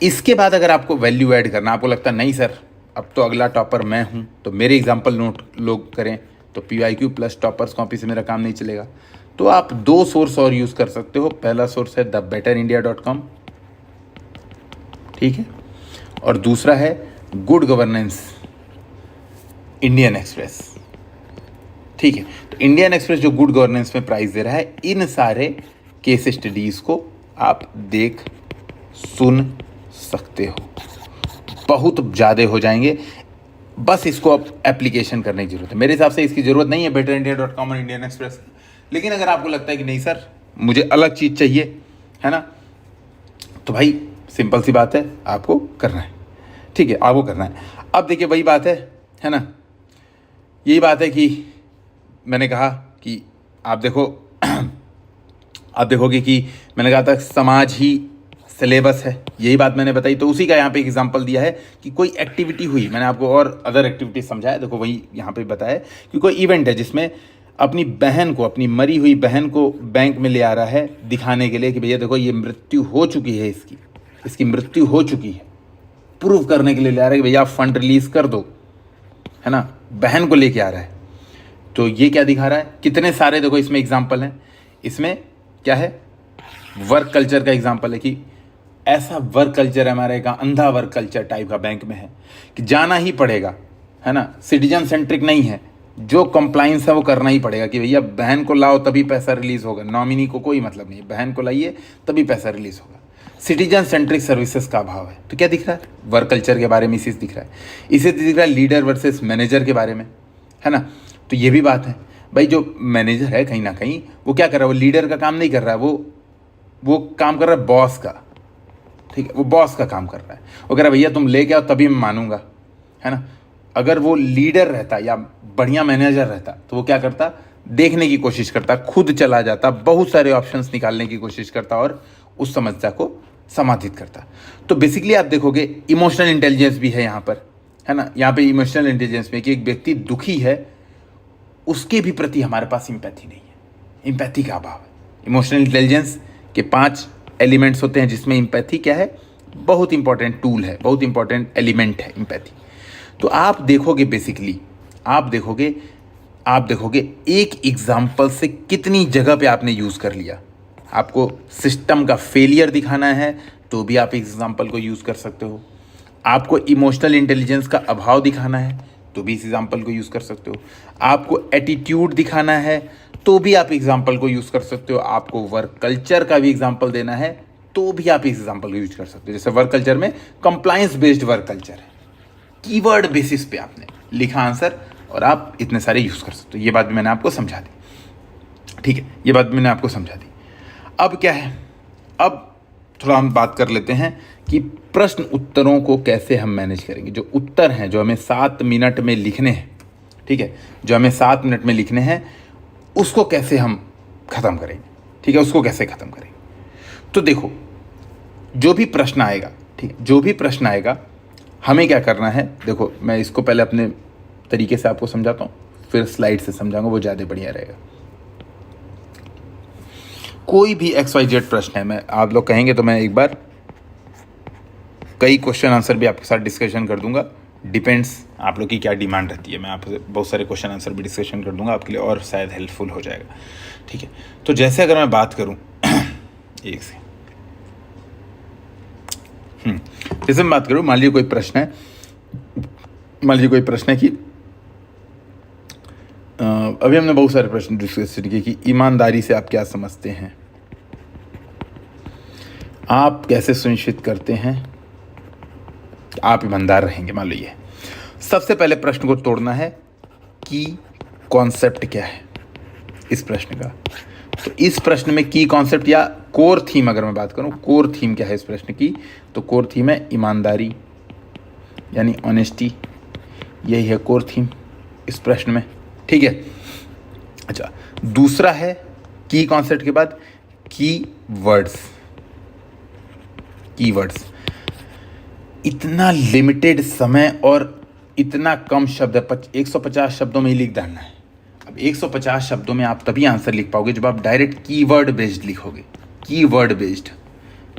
इसके बाद अगर आपको वैल्यू ऐड करना, आपको लगता नहीं सर अब तो अगला टॉपर मैं हूँ तो मेरे एग्जाम्पल नोट लोग करें, तो PYQ प्लस टॉपर्स कॉपी से मेरा काम नहीं चलेगा, तो आप 2 सोर्स और यूज़ कर सकते हो। पहला सोर्स है thebetterindia.com, ठीक है, और दूसरा है गुड गवर्नेंस इंडियन एक्सप्रेस। ठीक है, तो इंडियन एक्सप्रेस जो गुड गवर्नेंस में प्राइज़ दे रहा है, इन सारे केस स्टडीज़ को आप देख सुन सकते हो। बहुत ज़्यादा हो जाएंगे, बस इसको अब एप्लीकेशन करने की ज़रूरत है। मेरे हिसाब से इसकी ज़रूरत नहीं है betterindia.com और इंडियन एक्सप्रेस, लेकिन अगर आपको लगता है कि नहीं सर मुझे अलग चीज़ चाहिए, है ना, तो भाई सिंपल सी बात है, आपको करना है। ठीक है, आपको करना है। अब देखिए वही बात है ना, यही बात है कि मैंने कहा कि आप देखो आप देखोगे कि मैंने कहा था समाज ही सिलेबस है, यही बात मैंने बताई। तो उसी का यहाँ पे एक एग्जांपल दिया है कि कोई एक्टिविटी हुई, मैंने आपको और अदर एक्टिविटी समझाया, देखो वही यहाँ पे बताया कि कोई इवेंट है जिसमें अपनी बहन को, अपनी मरी हुई बहन को बैंक में ले आ रहा है दिखाने के लिए कि भैया देखो ये मृत्यु हो चुकी है, इसकी मृत्यु हो चुकी है, प्रूव करने के लिए ले आ रहा है कि भैया आप फंड रिलीज कर दो, है ना, बहन को लेके आ रहा है। तो ये क्या दिखा रहा है? कितने सारे देखो इसमें एग्जाम्पल हैं। इसमें क्या है? वर्क कल्चर का एग्जाम्पल है कि ऐसा वर्क कल्चर है हमारे का, अंधा वर्क कल्चर टाइप का बैंक में है कि जाना ही पड़ेगा, है ना, सिटीजन सेंट्रिक नहीं है, जो कंप्लाइंस है वो करना ही पड़ेगा कि भैया बहन को लाओ तभी पैसा रिलीज होगा, नॉमिनी को कोई मतलब नहीं है, बहन को लाइए तभी पैसा रिलीज होगा। सिटीजन सेंट्रिक सर्विसेज का अभाव है। तो क्या दिख रहा है? वर्क कल्चर के बारे में इसी से दिख रहा है। इसी से दिख रहा है लीडर वर्सेस मैनेजर के बारे में, है ना। तो ये भी बात है भाई, जो मैनेजर है कहीं ना कहीं वो क्या कर रहा है, वो लीडर का काम नहीं कर रहा है, वो काम कर रहा है बॉस का। ठीक है, वो बॉस का काम कर रहा है, वो कह रहा है भैया तुम लेके आओ तभी मैं मानूंगा, है ना। अगर वो लीडर रहता या बढ़िया मैनेजर रहता तो वो क्या करता? देखने की कोशिश करता, खुद चला जाता, बहुत सारे ऑप्शंस निकालने की कोशिश करता और उस समस्या को समाधित करता। तो बेसिकली आप देखोगे इमोशनल इंटेलिजेंस भी है यहाँ पर, है ना। यहाँ पे इमोशनल इंटेलिजेंस में कि एक व्यक्ति दुखी है, उसके भी प्रति हमारे पास इम्पैथी नहीं है, इम्पैथी का अभाव है। इमोशनल इंटेलिजेंस के 5 एलिमेंट्स होते हैं जिसमें इम्पैथी क्या है? बहुत इंपॉर्टेंट टूल है, बहुत इंपॉर्टेंट एलिमेंट है इम्पैथी। तो आप देखोगे बेसिकली आप देखोगे एक एग्जाम्पल से कितनी जगह पे आपने यूज़ कर लिया। आपको सिस्टम का फेलियर दिखाना है तो भी आप एग्जाम्पल को यूज़ कर सकते हो। आपको इमोशनल इंटेलिजेंस का अभाव दिखाना है तो भी इस एग्जाम्पल को यूज़ कर सकते हो। आपको एटीट्यूड दिखाना है तो भी आप एग्जाम्पल को यूज़ कर सकते हो। आपको वर्क कल्चर का भी एग्जाम्पल देना है तो भी आप इस एग्जाम्पल को यूज कर सकते हो। जैसे वर्क कल्चर में कंप्लायंस बेस्ड वर्क कल्चर है, कीवर्ड बेसिस पे आपने लिखा आंसर और आप इतने सारे यूज़ कर सकते हो। ये बात भी मैंने आपको समझा दी, ठीक है, ये बात भी मैंने आपको समझा दी। अब क्या है, अब थोड़ा हम बात कर लेते हैं कि प्रश्न उत्तरों को कैसे हम मैनेज करेंगे। जो उत्तर हैं जो हमें 7 मिनट में लिखने हैं, ठीक है, जो हमें 7 मिनट में लिखने हैं उसको कैसे हम ख़त्म करेंगे, ठीक है, उसको कैसे ख़त्म करेंगे। तो देखो जो भी प्रश्न आएगा, ठीक है, जो भी प्रश्न आएगा हमें क्या करना है। देखो मैं इसको पहले अपने तरीके से आपको समझाता हूँ, फिर स्लाइड से समझाऊंगा, वो ज़्यादा बढ़िया रहेगा। कोई भी XYZ प्रश्न है, मैं आप लोग कहेंगे तो मैं एक बार कई क्वेश्चन आंसर भी आपके साथ डिस्कशन कर दूंगा, डिपेंड्स आप लोग की क्या डिमांड रहती है। मैं आपसे बहुत सारे क्वेश्चन आंसर भी डिस्कशन कर दूंगा आपके लिए और शायद हेल्पफुल हो जाएगा, ठीक है। तो जैसे अगर मैं बात करूं एक से जैसे मैं बात करूं, मान लीजिए कोई प्रश्न है कि अभी हमने बहुत सारे प्रश्न डिस्कस किए कि ईमानदारी से आप क्या समझते हैं, आप कैसे सुनिश्चित करते हैं कि आप ईमानदार रहेंगे। मान लीजिए सबसे पहले प्रश्न को तोड़ना है कि कॉन्सेप्ट क्या है इस प्रश्न का। तो इस प्रश्न में की कॉन्सेप्ट या कोर थीम, अगर मैं बात करूं कोर थीम क्या है इस प्रश्न की, तो कोर थीम है ईमानदारी यानी ऑनेस्टी, यही है कोर थीम इस प्रश्न में, ठीक है। अच्छा, दूसरा है की कॉन्सेप्ट के बाद कीवर्ड्स। इतना लिमिटेड समय और इतना कम शब्द है, 150 शब्दों में ही लिख डालना है। अब 150 शब्दों में आप तभी आंसर लिख पाओगे जब आप डायरेक्ट कीवर्ड बेस्ड लिखोगे। कीवर्ड बेस्ड,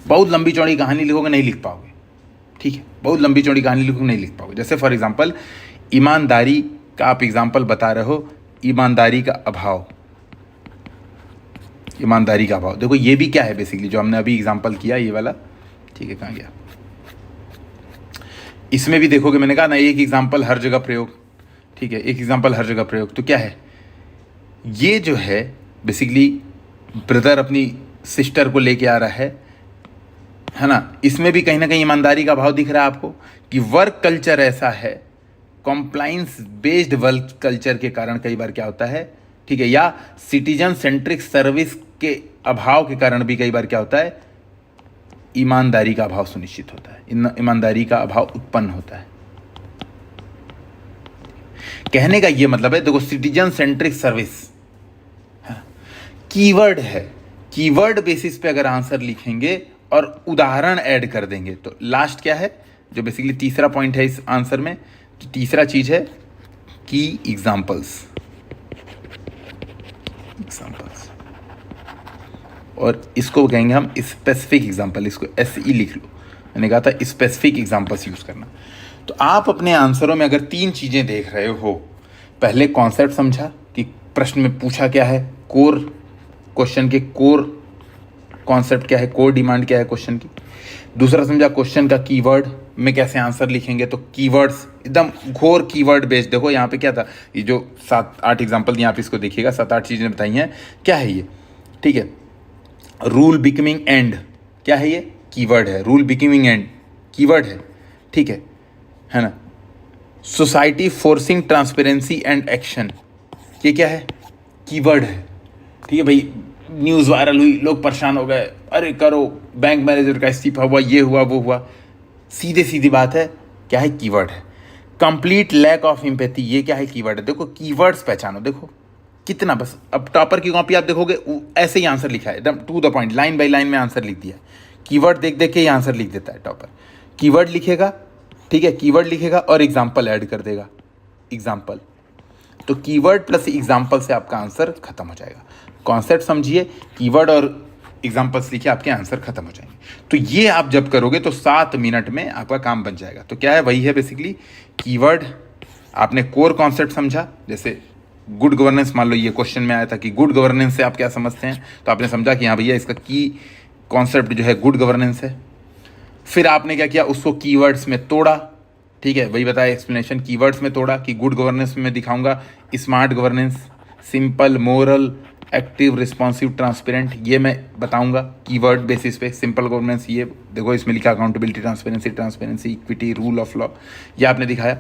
बहुत लंबी चौड़ी कहानी लिखोगे नहीं लिख पाओगे, ठीक है। बहुत लंबी चौड़ी कहानी लिखोगे नहीं लिख पाओगे। जैसे फॉर एग्जांपल ईमानदारी का आप एग्जांपल बता रहे हो, ईमानदारी का अभाव। देखो ये भी क्या है बेसिकली, जो हमने अभी एग्जांपल किया ये वाला, ठीक है। कहाँ गया, इसमें भी देखोगे मैंने कहा ना एक एग्जांपल हर जगह प्रयोग, ठीक है। एक एग्जांपल हर जगह प्रयोग, तो क्या है ये जो है बेसिकली ब्रदर अपनी सिस्टर को लेके आ रहा है ना। इसमें भी कहीं ना कहीं ईमानदारी का भाव दिख रहा है आपको कि वर्क कल्चर ऐसा है, कॉम्प्लाइंस बेस्ड वर्क कल्चर के कारण कई बार क्या होता है, ठीक है, या सिटीजन सेंट्रिक सर्विस के अभाव के कारण भी कई बार क्या होता है, ईमानदारी का अभाव सुनिश्चित होता है, ईमानदारी का अभाव उत्पन्न होता है। कहने का ये मतलब है, देखो सिटीजन सेंट्रिक सर्विस कीवर्ड है, कीवर्ड बेसिस पे अगर आंसर लिखेंगे और उदाहरण ऐड कर देंगे तो लास्ट क्या है, जो बेसिकली तीसरा पॉइंट है इस आंसर में, तो तीसरा चीज है की एग्जांपल्स। और इसको कहेंगे हम स्पेसिफिक एग्जांपल, इसको SE लिख लो, मैंने कहा था स्पेसिफिक एग्जांपल्स यूज करना। तो आप अपने आंसरों में अगर 3 चीजें देख रहे हो, पहले कॉन्सेप्ट समझा कि प्रश्न में पूछा क्या है, कोर क्वेश्चन के कोर कॉन्सेप्ट क्या है, कोर डिमांड क्या है क्वेश्चन की। दूसरा समझा क्वेश्चन का कीवर्ड में कैसे आंसर लिखेंगे, तो कीवर्ड्स एकदम घोर कीवर्ड बेस्ड। देखो यहाँ पे क्या था, ये जो 7-8 एग्जांपल यहाँ पे इसको देखिएगा, 7-8 चीजें बताई हैं, क्या है ये, ठीक है। रूल बिकमिंग एंड, क्या है ये, कीवर्ड है। रूल बिकमिंग एंड कीवर्ड है, ठीक है ना। Society forcing transparency and action, ये क्या है, कीवर्ड है, ठीक है भाई। न्यूज़ वायरल हुई, लोग परेशान हो गए, अरे करो, बैंक मैनेजर का इस्तीफा हुआ, ये हुआ वो हुआ, सीधी बात है, क्या है, कीवर्ड है। कंप्लीट लैक ऑफ एम्पैथी, ये क्या है, कीवर्ड है। देखो कीवर्ड्स पहचानो, देखो कितना, बस अब टॉपर की कॉपी आप देखोगे ऐसे ही आंसर लिखा है, एकदम to the point, line by line में आंसर लिख दिया। कीवर्ड देख देख के ही आंसर लिख देता है टॉपर। कीवर्ड लिखेगा, ठीक है, कीवर्ड लिखेगा और एग्जाम्पल ऐड कर देगा, एग्जाम्पल। तो कीवर्ड प्लस एग्जाम्पल से आपका आंसर खत्म हो जाएगा। कॉन्सेप्ट समझिए, कीवर्ड और एग्जाम्पल्स लिखिए, आपके आंसर खत्म हो जाएंगे। तो ये आप जब करोगे तो 7 मिनट में आपका काम बन जाएगा। तो क्या है, वही है बेसिकली कीवर्ड, आपने कोर कॉन्सेप्ट समझा, जैसे गुड गवर्नेंस, मान लो ये क्वेश्चन में आया था कि गुड गवर्नेंस से आप क्या समझते हैं, तो आपने समझा कि हाँ भैया इसका की कॉन्सेप्ट जो है गुड गवर्नेंस है। फिर आपने क्या किया, उसको कीवर्ड्स में तोड़ा, ठीक है, वही बताया एक्सप्लेनेशन, कीवर्ड्स में तोड़ा कि गुड गवर्नेंस में दिखाऊंगा smart governance, simple, moral, active, responsive, transparent, ये मैं बताऊंगा कीवर्ड बेसिस पे। सिंपल गवर्नेंस, ये देखो इसमें लिखा accountability, transparency, equity, rule of law, ये आपने दिखाया,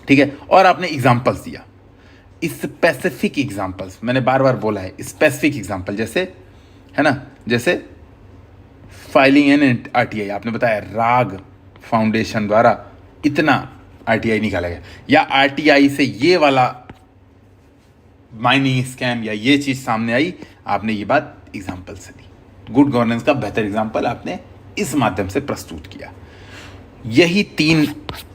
ठीक है। और आपने एग्जाम्पल्स दिया, स्पेसिफिक एग्जाम्पल्स, मैंने बार बार बोला है स्पेसिफिक एग्जाम्पल, जैसे है ना, जैसे फाइलिंग एन RTI, आपने बताया राग फाउंडेशन द्वारा इतना RTI निकाला गया, या RTI से ये वाला माइनिंग स्कैम या ये चीज सामने आई, आपने ये बात एग्जाम्पल से दी। गुड गवर्नेंस का बेहतर एग्जाम्पल आपने इस माध्यम से प्रस्तुत किया। यही 3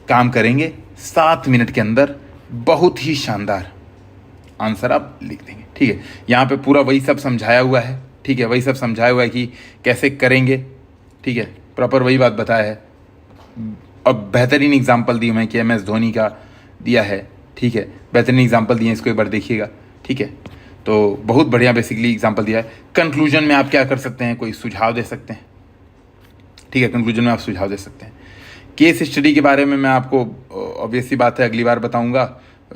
काम करेंगे 7 मिनट के अंदर, बहुत ही शानदार आंसर आप लिख देंगे, ठीक है। यहाँ पे पूरा वही सब समझाया हुआ है, ठीक है, वही सब समझाया हुआ है कि कैसे करेंगे, ठीक है, प्रॉपर वही बात बताया है। और बेहतरीन एग्जाम्पल दी मैं कि MS धोनी का दिया है, ठीक है, बेहतरीन एग्जाम्पल दिए, इसको एक बार देखिएगा, ठीक है। तो बहुत बढ़िया बेसिकली एग्जाम्पल दिया है। कंक्लूजन में आप क्या कर सकते हैं, कोई सुझाव दे सकते हैं, ठीक है, कंक्लूजन में आप सुझाव दे सकते हैं। केस स्टडी के बारे में मैं आपको ऑब्वियस सी बात है अगली बार बताऊंगा,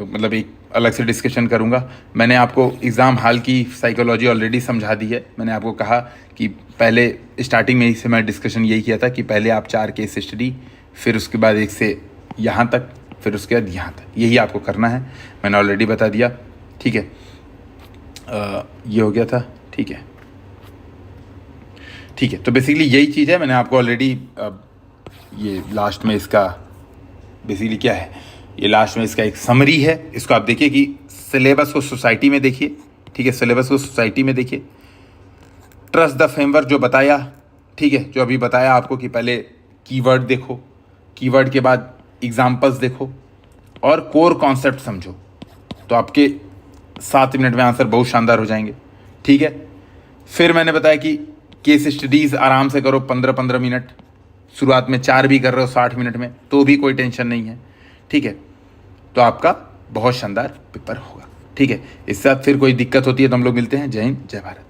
मतलब एक अलग से डिस्कशन करूंगा। मैंने आपको एग्ज़ाम हाल की साइकोलॉजी ऑलरेडी समझा दी है। मैंने आपको कहा कि पहले स्टार्टिंग में ही से मैं डिस्कशन यही किया था कि पहले आप 4 केस स्टडी, फिर उसके बाद 1 से यहाँ तक, फिर उसके बाद यहाँ तक, यही आपको करना है। मैंने ऑलरेडी बता दिया, ठीक है। ये हो गया था, ठीक है, ठीक है। तो बेसिकली यही चीज़ है, मैंने आपको ऑलरेडी ये लास्ट में इसका बेसिकली क्या है, ये लास्ट में इसका एक समरी है। इसको आप देखिए कि सिलेबस को सोसाइटी में देखिए, ठीक है, सिलेबस को सोसाइटी में देखिए। ट्रस्ट द फ्रेमवर्क जो बताया, ठीक है, जो अभी बताया आपको कि पहले कीवर्ड देखो, कीवर्ड के बाद एग्जाम्पल्स देखो और कोर कॉन्सेप्ट समझो, तो आपके 7 मिनट में आंसर बहुत शानदार हो जाएंगे, ठीक है। फिर मैंने बताया कि केस स्टडीज़ आराम से करो 15-15 मिनट, शुरुआत में 4 भी कर रहे हो 60 मिनट में तो भी कोई टेंशन नहीं है, ठीक है। तो आपका बहुत शानदार पेपर होगा, ठीक है। इसके साथ फिर कोई दिक्कत होती है तो हम लोग मिलते हैं। जय हिंद, जय भारत।